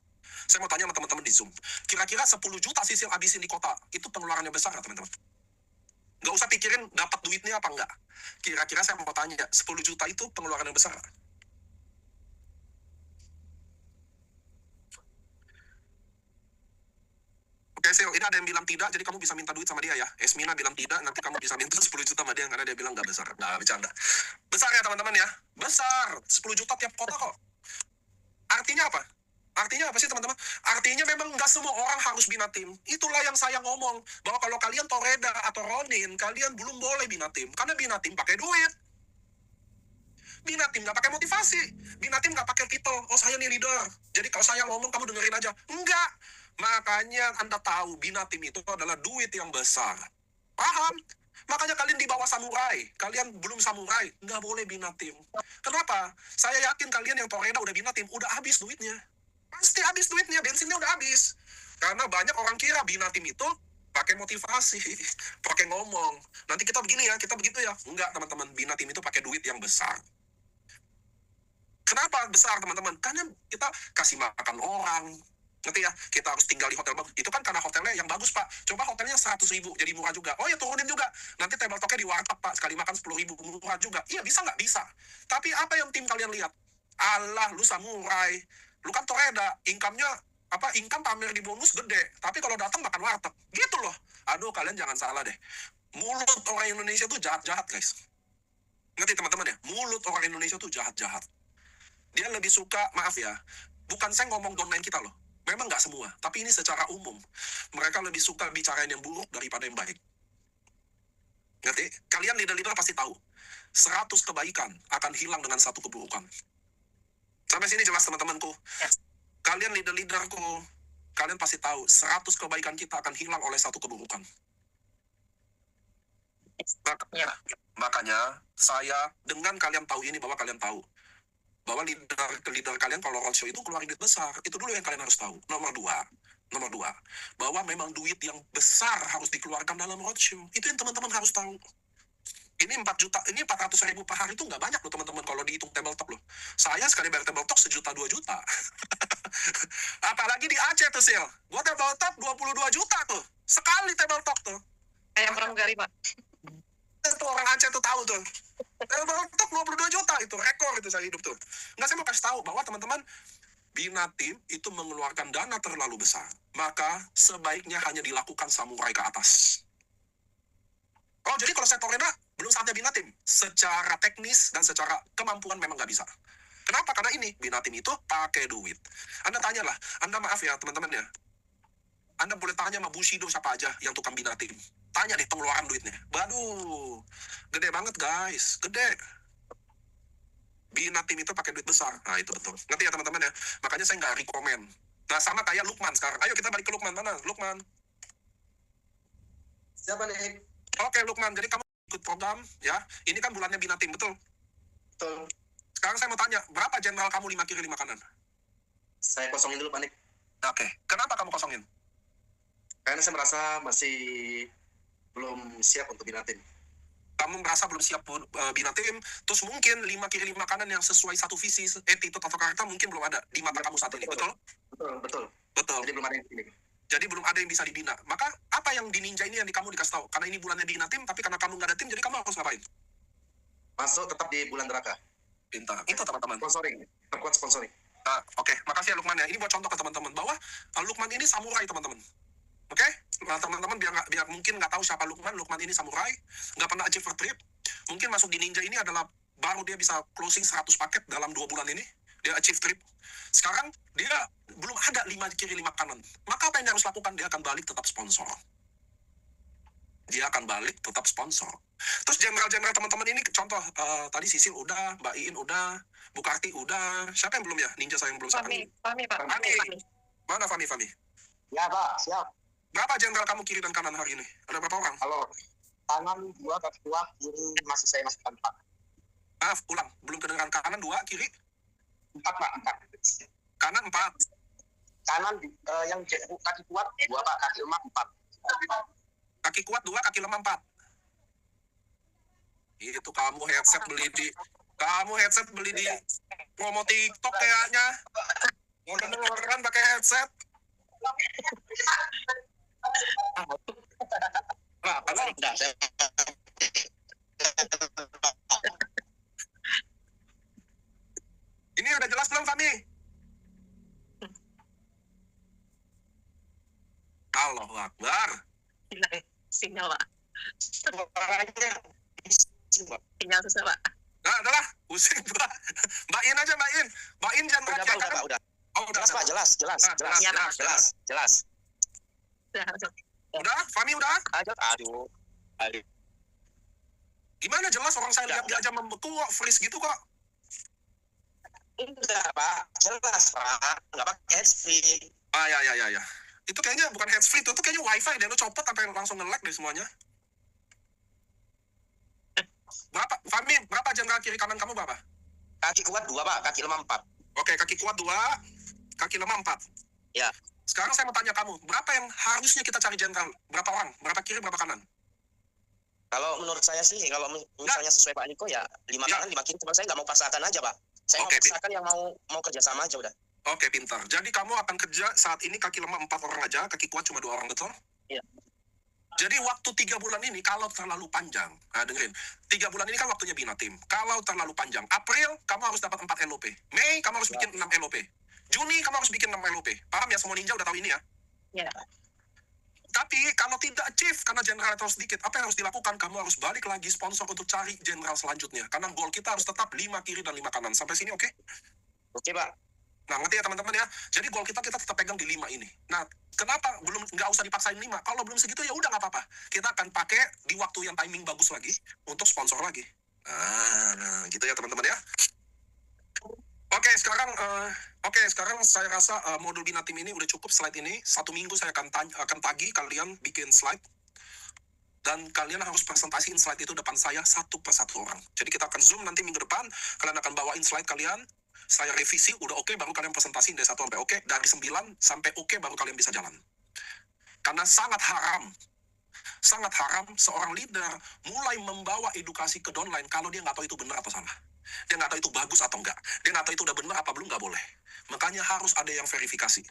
Saya mau tanya sama teman-teman di Zoom. Kira-kira 10 juta Sisil habisin di kota, itu pengeluarannya besar nggak, teman-teman? Nggak usah pikirin dapat duitnya apa enggak. Kira-kira saya mau tanya, 10 juta itu pengeluaran yang besar nggak? Oke, Sil, ini ada yang bilang tidak, jadi kamu bisa minta duit sama dia ya. Esmina bilang tidak, nanti kamu bisa minta 10 juta sama dia, karena dia bilang nggak besar. Nah, bercanda. Besar ya, teman-teman ya? Besar. 10 juta tiap kota kok. Artinya apa? Artinya apa sih, teman-teman? Artinya memang nggak semua orang harus bina tim. Itulah yang saya ngomong, bahwa kalau kalian Toreda atau Ronin, kalian belum boleh bina tim. Karena bina tim pakai duit. Bina tim nggak pakai motivasi. Bina tim nggak pakai titel. Oh, saya nih leader. Jadi kalau saya ngomong, kamu dengerin aja. Enggak. Makanya Anda tahu, bina tim itu adalah duit yang besar. Paham? Makanya kalian di bawah samurai. Kalian belum samurai. Nggak boleh bina tim. Kenapa? Saya yakin kalian yang Toreda udah bina tim, udah habis duitnya. Pasti habis duitnya, bensinnya udah habis. Karena banyak orang kira bina tim itu pakai motivasi, pakai ngomong. Nanti kita begini ya, kita begitu ya. Enggak, teman-teman, bina tim itu pakai duit yang besar. Kenapa besar, teman-teman? Karena kita kasih makan orang. Ngerti ya? Kita harus tinggal di hotel bagus. Itu kan karena hotelnya yang bagus, Pak. Coba hotelnya 100.000, jadi murah juga. Oh ya, turunin juga. Nanti table talknya di warteg, Pak. Sekali makan 10.000, murah juga. Iya, bisa nggak? Bisa. Tapi apa yang tim kalian lihat? Allah, lu samurai. Lu kan Toreda, income-nya income pamer di bonus gede, tapi kalau datang makan warteg, gitu loh. Aduh, kalian jangan salah deh. Mulut orang Indonesia tuh jahat-jahat, guys. Ngerti, teman-teman ya? Mulut orang Indonesia tuh jahat-jahat. Dia lebih suka, maaf ya, bukan saya ngomong downline kita loh. Memang nggak semua, tapi ini secara umum. Mereka lebih suka bicarain yang buruk daripada yang baik. Ngerti? Kalian leader-leader pasti tahu, 100 kebaikan akan hilang dengan 1 keburukan. Sampai sini jelas, teman-temanku. Kalian leader-leaderku, kalian pasti tahu 100 kebaikan kita akan hilang oleh 1 keburukan. Makanya saya dengan kalian tahu ini, bahwa kalian tahu bahwa leader kalian kalau roadshow itu keluar duit besar. Itu dulu yang kalian harus tahu. Nomor dua, bahwa memang duit yang besar harus dikeluarkan dalam roadshow. Itu yang teman-teman harus tahu. Ini 4 juta, ini 400.000 per hari itu nggak banyak loh, teman-teman, kalau dihitung table talk loh. Saya sekali bayar table talk 1 juta 2 juta. Apalagi di Aceh tuh, Sil. Gua table talk 22 juta tuh. Sekali table talk tuh. Ayam pramugari, Pak. Itu orang Aceh tuh tahu tuh. Table talk 22 juta itu rekor itu saya hidup tuh. Nggak, saya mau kasih tahu bahwa teman-teman, bina tim itu mengeluarkan dana terlalu besar. Maka sebaiknya hanya dilakukan samurai ke atas. Oh, jadi kalau saya Toreda, belum saatnya bina tim. Secara teknis dan secara kemampuan memang nggak bisa. Kenapa? Karena ini, bina tim itu pakai duit. Anda tanyalah, Anda maaf ya teman-teman ya. Anda boleh tanya sama Bushido siapa aja yang tukang bina tim. Tanya deh pengeluaran duitnya. Waduh, gede banget guys, gede. Bina tim itu pakai duit besar. Nah itu betul. Ngerti ya teman-teman ya? Makanya saya nggak rekomen. Nah sama kayak Lukman sekarang. Ayo kita balik ke Lukman. Mana Lukman? Siapa nih? Oke Lukman, jadi kamu ikut program ya. Ini kan bulannya bina tim, betul? Betul. Sekarang saya mau tanya, berapa jenderal kamu 5 kiri 5 kanan? Saya kosongin dulu, Panik. Oke, kenapa kamu kosongin? Karena saya merasa masih belum siap untuk bina tim. Kamu merasa belum siap bina tim, terus mungkin 5 kiri 5 kanan yang sesuai satu visi, attitude atau karakter mungkin belum ada di mata kamu saat ini, betul? Betul. Betul. Jadi belum ada yang ini. Jadi belum ada yang bisa dibina. Maka apa yang di Ninja ini yang kamu dikasih tahu? Karena ini bulannya bina tim, tapi karena kamu nggak ada tim, jadi kamu harus ngapain? Masuk tetap di bulan neraka. Pintar. Itu teman-teman. Sponsoring. Perkuat sponsoring. Nah, oke. Makasih ya Lukman ya. Ini buat contoh ke teman-teman bahwa Lukman ini samurai teman-teman. Oke? Nah, teman-teman biar mungkin nggak tahu siapa Lukman. Lukman ini samurai, nggak pernah achieve trip. Mungkin masuk di Ninja ini adalah baru dia bisa closing 100 paket dalam 2 bulan ini. Dia achieve trip. Sekarang dia belum ada 5 kiri 5 kanan. Maka apa yang dia harus lakukan? Dia akan balik tetap sponsor. Dia akan balik tetap sponsor. Terus general-general teman-teman ini contoh tadi Sisil udah, Mbak Iin udah, Bu Karti udah. Siapa yang belum ya? Ninja saya yang belum sekarang. Fami, Pak. Fami. Mana Fami? Ya Pak, siap. Berapa jenderal kamu kiri dan kanan hari ini? Ada berapa orang? Kalau kanan 2, kaki 2, kiri saya masih 4. Maaf, ulang. Belum kedengaran kanan 2, kiri? 4 Pak, 4. Kanan 4. Kanan yang kaki kuat 2 Pak, kaki lemah 4. Kaki kuat 2, kaki lemah 4. Itu kamu headset beli di promo TikTok kayaknya. Mau dengeran pakai headset. Pak, udah. Ini udah jelas belum, Fami? Allahu Akbar. Sinyal, Pak. Suaranya Sinyal susah, Pak. Nah, adalah pusing, Mbak. Mbak In aja, Mbak In. Mbak In jangan udah, kanan. Pak, udah. Oh, udah. Jelas, Pak, jelas. Iya, Pak. Jelas. Udah, Fami udah? Aduh. Gimana jelas orang saya lihat dia Udah. aja membeku kok, freeze gitu kok. Enggak, Pak. Jelas, Pak. Enggak pakai handsfree. Ya. Itu kayaknya bukan hands free, itu kayaknya wifi deh, lu copot sampai langsung nge-lag deh semuanya. Berapa jenderal kiri kanan kamu berapa? Kaki kuat 2, Pak. Kaki lemah 4. Oke, kaki kuat 2, kaki lemah 4. Ya. Sekarang saya mau tanya kamu, berapa yang harusnya kita cari jenderal? Berapa orang? Berapa kiri, berapa kanan? Kalau menurut saya sih, kalau misalnya sesuai Pak Niko ya 5 kanan 5 kiri. Cuma saya nggak mau paksakan aja, Pak. Saya mau Oke, paksakan yang mau kerjasama aja udah. Oke, pintar. Jadi kamu akan kerja saat ini kaki lemah 4 orang aja, kaki kuat cuma 2 orang, betul? Iya. Jadi waktu 3 bulan ini kalau terlalu panjang, nah dengerin, 3 bulan ini kan waktunya bina tim. Kalau terlalu panjang, April kamu harus dapat 4 LOP. Mei kamu harus bikin 6 LOP. Juni kamu harus bikin 6 LOP. Paham ya, semua ninja udah tahu ini ya? Iya. Tapi kalau tidak achieve karena general terlalu sedikit, apa yang harus dilakukan? Kamu harus balik lagi sponsor untuk cari general selanjutnya. Karena goal kita harus tetap 5 kiri dan 5 kanan. Sampai sini oke? Oke, Pak. Nah, ngerti ya teman-teman ya? Jadi goal kita tetap pegang di 5 ini. Nah, kenapa nggak usah dipaksain 5? Kalau belum segitu ya udah nggak apa-apa. Kita akan pakai di waktu yang timing bagus lagi untuk sponsor lagi. Nah, gitu ya teman-teman ya. Oke, sekarang saya rasa modul bina tim ini udah cukup slide ini. 1 minggu saya akan tagih kalian bikin slide. Dan kalian harus presentasiin slide itu depan saya satu persatu orang. Jadi kita akan zoom nanti minggu depan. Kalian akan bawain slide kalian. Saya revisi, udah oke, baru kalian presentasiin dari 1 sampai oke. Dari 9 sampai oke, baru kalian bisa jalan. Karena sangat haram seorang leader mulai membawa edukasi ke downline kalau dia nggak tahu itu benar atau salah. Dia nggak tahu itu bagus atau enggak. Dia nggak tahu itu udah benar apa belum, nggak boleh. Makanya harus ada yang verifikasi.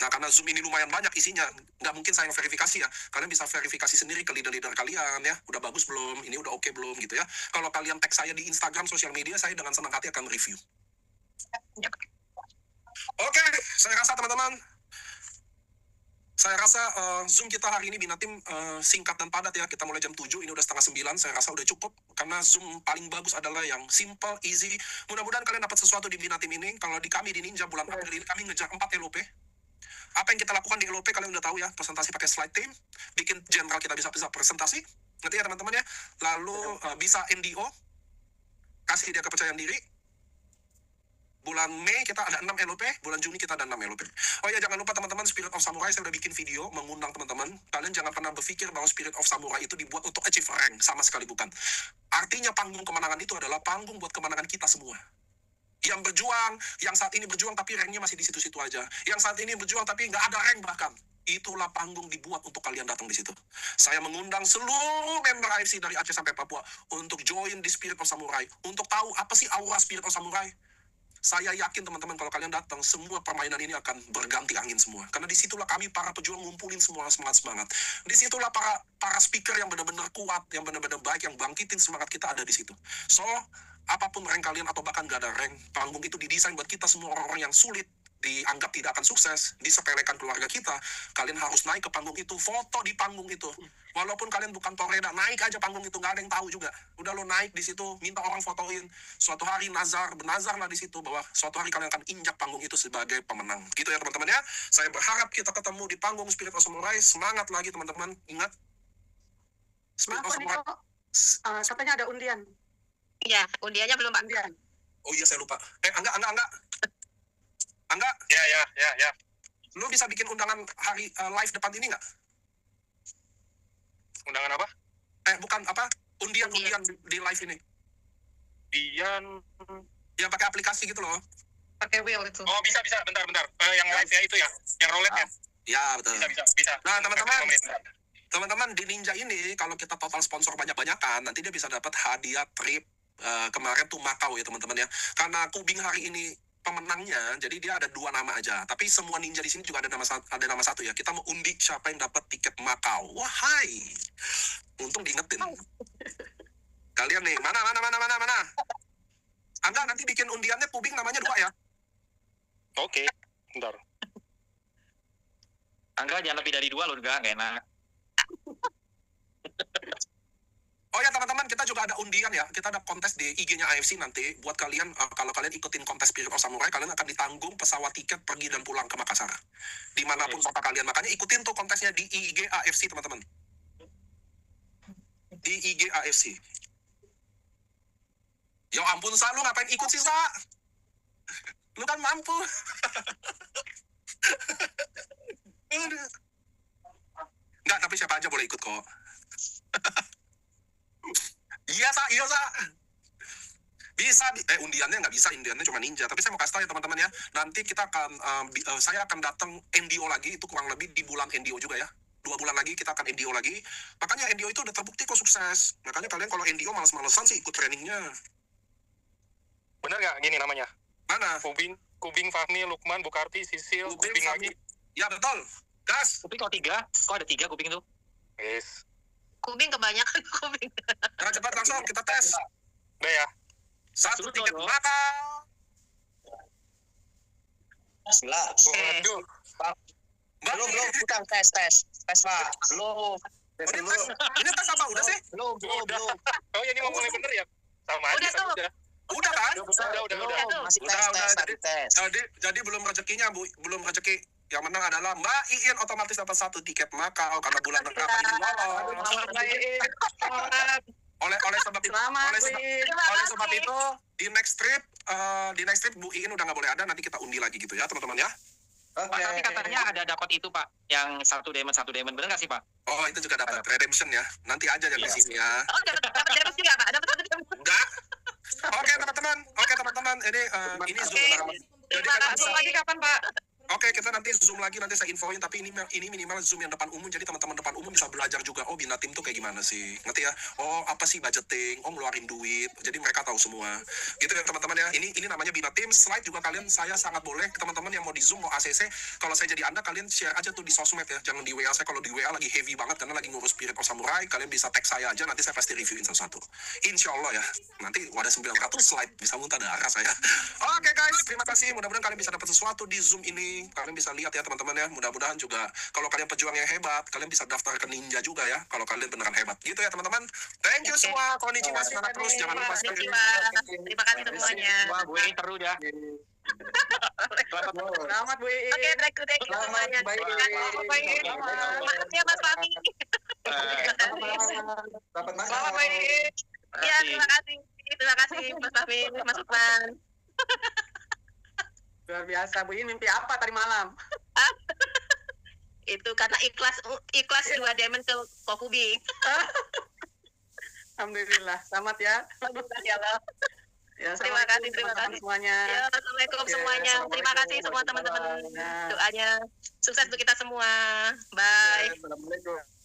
Nah, karena Zoom ini lumayan banyak isinya, nggak mungkin saya yang verifikasi ya. Kalian bisa verifikasi sendiri ke leader-leader kalian ya. Udah bagus belum? Ini udah oke belum? Gitu ya. Kalau kalian tag saya di Instagram, sosial media, saya dengan senang hati akan review. Oke, saya rasa teman-teman, Zoom kita hari ini bina tim singkat dan padat ya. Kita mulai jam 7, ini udah setengah 9. Saya rasa udah cukup. Karena Zoom paling bagus adalah yang simple, easy. Mudah-mudahan kalian dapat sesuatu di bina tim ini. Kalau di kami di Ninja bulan April ini, kami ngejar 4 LOP. Apa yang kita lakukan di LOP kalian udah tahu ya, presentasi pakai slide team, bikin general kita bisa presentasi, ngerti ya teman-teman ya, lalu bisa NDO, kasih dia kepercayaan diri. Bulan Mei kita ada 6 LOP, bulan Juni kita ada 6 LOP. Oh ya, jangan lupa teman-teman, Spirit of Samurai saya udah bikin video mengundang teman-teman. Kalian jangan pernah berpikir bahwa Spirit of Samurai itu dibuat untuk achieve rank, sama sekali bukan. Artinya panggung kemenangan itu adalah panggung buat kemenangan kita semua. Yang berjuang, yang saat ini berjuang tapi ranknya masih di situ-situ aja. Yang saat ini berjuang tapi nggak ada rank bahkan. Itulah panggung dibuat untuk kalian datang di situ. Saya mengundang seluruh member AFC dari Aceh sampai Papua untuk join di Spirit of Samurai. Untuk tahu apa sih aura Spirit of Samurai. Saya yakin teman-teman kalau kalian datang, semua permainan ini akan berganti angin semua. Karena disitulah kami para pejuang ngumpulin semua semangat-semangat. Disitulah para speaker yang benar-benar kuat, yang benar-benar baik, yang bangkitin semangat kita ada di situ. So, apapun rank kalian atau bahkan gak ada rank, panggung itu didesain buat kita semua orang-orang yang sulit, dianggap tidak akan sukses, disepelekan keluarga kita. Kalian harus naik ke panggung itu, foto di panggung itu. Walaupun kalian bukan toreda, naik aja panggung itu, nggak ada yang tahu juga. Udah lo naik di situ, minta orang fotoin. Suatu hari bernazar lah di situ bahwa suatu hari kalian akan injak panggung itu sebagai pemenang. Gitu ya teman-teman ya. Saya berharap kita ketemu di panggung Spirit of Samurai. Semangat lagi teman-teman. Ingat. Spirit of Maaf nih Samurai. kok, katanya ada undian. Iya, undiannya belum Pak. Undian. Oh iya saya lupa. Angga, Ya. lu bisa bikin undangan hari live depan ini nggak? Undangan apa? Bukan apa? Undian di live ini. Dian. Yang pakai aplikasi gitu loh. Pakai wheel itu. Oh, bisa. Bentar. Yang live ya itu ya. Yang roulette ya. Ya betul. Bisa. Nah teman-teman di Ninja ini kalau kita total sponsor banyak-banyakan, nanti dia bisa dapat hadiah trip kemarin tuh Macau ya teman-teman ya. Karena Kubing hari ini pemenangnya, jadi dia ada 2 nama aja. Tapi semua ninja di sini juga ada nama satu ya. Kita mau undi siapa yang dapat tiket Macau. Wahai, untung diingetin. Kalian nih, mana? Angga nanti bikin undiannya Kubing namanya 2 ya. Oke. Bentar. Angga jangan lebih dari 2 loh, enggak enak. Oh ya teman-teman, kita juga ada undian ya. Kita ada kontes di IG-nya AFC nanti. Buat kalian, kalau kalian ikutin kontes Spirit of Samurai, kalian akan ditanggung pesawat tiket pergi dan pulang ke Makassar. Dimanapun kota kalian. Makanya ikutin tuh kontesnya di IG AFC teman-teman. Di IG AFC. Ya ampun Sa, lu ngapain ikut sih Sa? Lu kan mampu. Enggak, tapi siapa aja boleh ikut kok. Iya Sa. Bisa, undiannya nggak bisa, undiannya cuma ninja. Tapi saya mau kasih tahu ya teman-teman ya, nanti kita akan, saya akan datang NDO lagi, itu kurang lebih di bulan NDO juga ya. 2 bulan lagi kita akan NDO lagi. Makanya NDO itu udah terbukti kok sukses. Makanya kalian kalau NDO males-malesan sih ikut trainingnya. Bener nggak gini namanya? Mana? Kubing, Fahmi, Lukman, Bukarti, Sisil, Kubing lagi. Ya betul. Gas. Kuping kok 3? Kok ada 3 kuping tuh? Yes. Kubing kebanyakan kubing. Nah, cepat langsung kita tes. Udah ya. 1 Sudah, tiket dong. Macau. Waduh. Mbak, Belum, bukan tes, Pak. Belum. ini tes apa? Udah sih? Belum. Oh ya ini ngomongnya bener ya? Sama aja. Udah tuh. Udah kan? Udah. Masih Udah, tes. Jadi belum rezekinya, Bu. Belum rezeki. Yang menang adalah Mbak Iin, otomatis dapat 1 tiket Macau karena bulan dekat ini lolos. Oleh sebab itu, oleh sebab itu di next trip Bu Iin udah nggak boleh ada, nanti kita undi lagi gitu ya teman-teman ya. Pak, tapi katanya ada dapat itu Pak, yang 1 diamond, bener nggak sih Pak? Oh itu juga dapat redemption ya. Nanti aja dari sini ya. Oh, dapat dari sini Pak. Dapat Enggak. Oke teman-teman, ini Zoom. Jadi Terima kan kasih. bisa. Lagi kapan Pak? Oke, kita nanti Zoom lagi, nanti saya infoin, tapi ini minimal Zoom yang depan umum, jadi teman-teman depan umum bisa belajar juga, oh Bina Tim tuh kayak gimana sih, ngerti ya? Oh, apa sih budgeting, oh ngeluarin duit, jadi mereka tahu semua. Gitu ya teman-teman ya, ini namanya Bina Tim, slide juga kalian, saya sangat boleh, teman-teman yang mau di Zoom, mau ACC, kalau saya jadi Anda, kalian share aja tuh di sosmed ya, jangan di WA saya, kalau di WA lagi heavy banget, karena lagi ngurus Spirit of Samurai, kalian bisa tag saya aja, nanti saya pasti reviewin satu-satu. Insya Allah ya, nanti ada 900 slide, bisa muntah darah saya. Oke guys, terima kasih, mudah-mudahan kalian bisa dapat sesuatu di Zoom ini, kalian bisa lihat ya teman-teman ya, mudah-mudahan juga kalau kalian pejuang yang hebat, kalian bisa daftar ke Ninja juga ya, kalau kalian beneran hebat gitu ya teman-man. Thank you semua, konnichiwa, semangat terus, jangan lupa Terima kasih semuanya. Wah, gue ini terus ya. Selamat Bu Iin. Oke, thank you semuanya. Makasih ya Mas Fahmi. Dapat Macau. Selamat Bu Iin. Ya, terima kasih Mas Fahmi, Mas Lukman. Luar biasa Bu Iin, mimpi apa tadi malam? Itu karena ikhlas 2 diamond ke Kokubing. Alhamdulillah, selamat ya. Alhamdulillah ya Allah. Ya, Terima kasih, assalamualaikum terima teman-teman kasih. semuanya. Ya, assalamualaikum Oke, semuanya. Terima kasih semua assalamualaikum teman-teman warahmatullahi wabarakatuh. doanya. Sukses untuk kita semua. Bye. Assalamualaikum.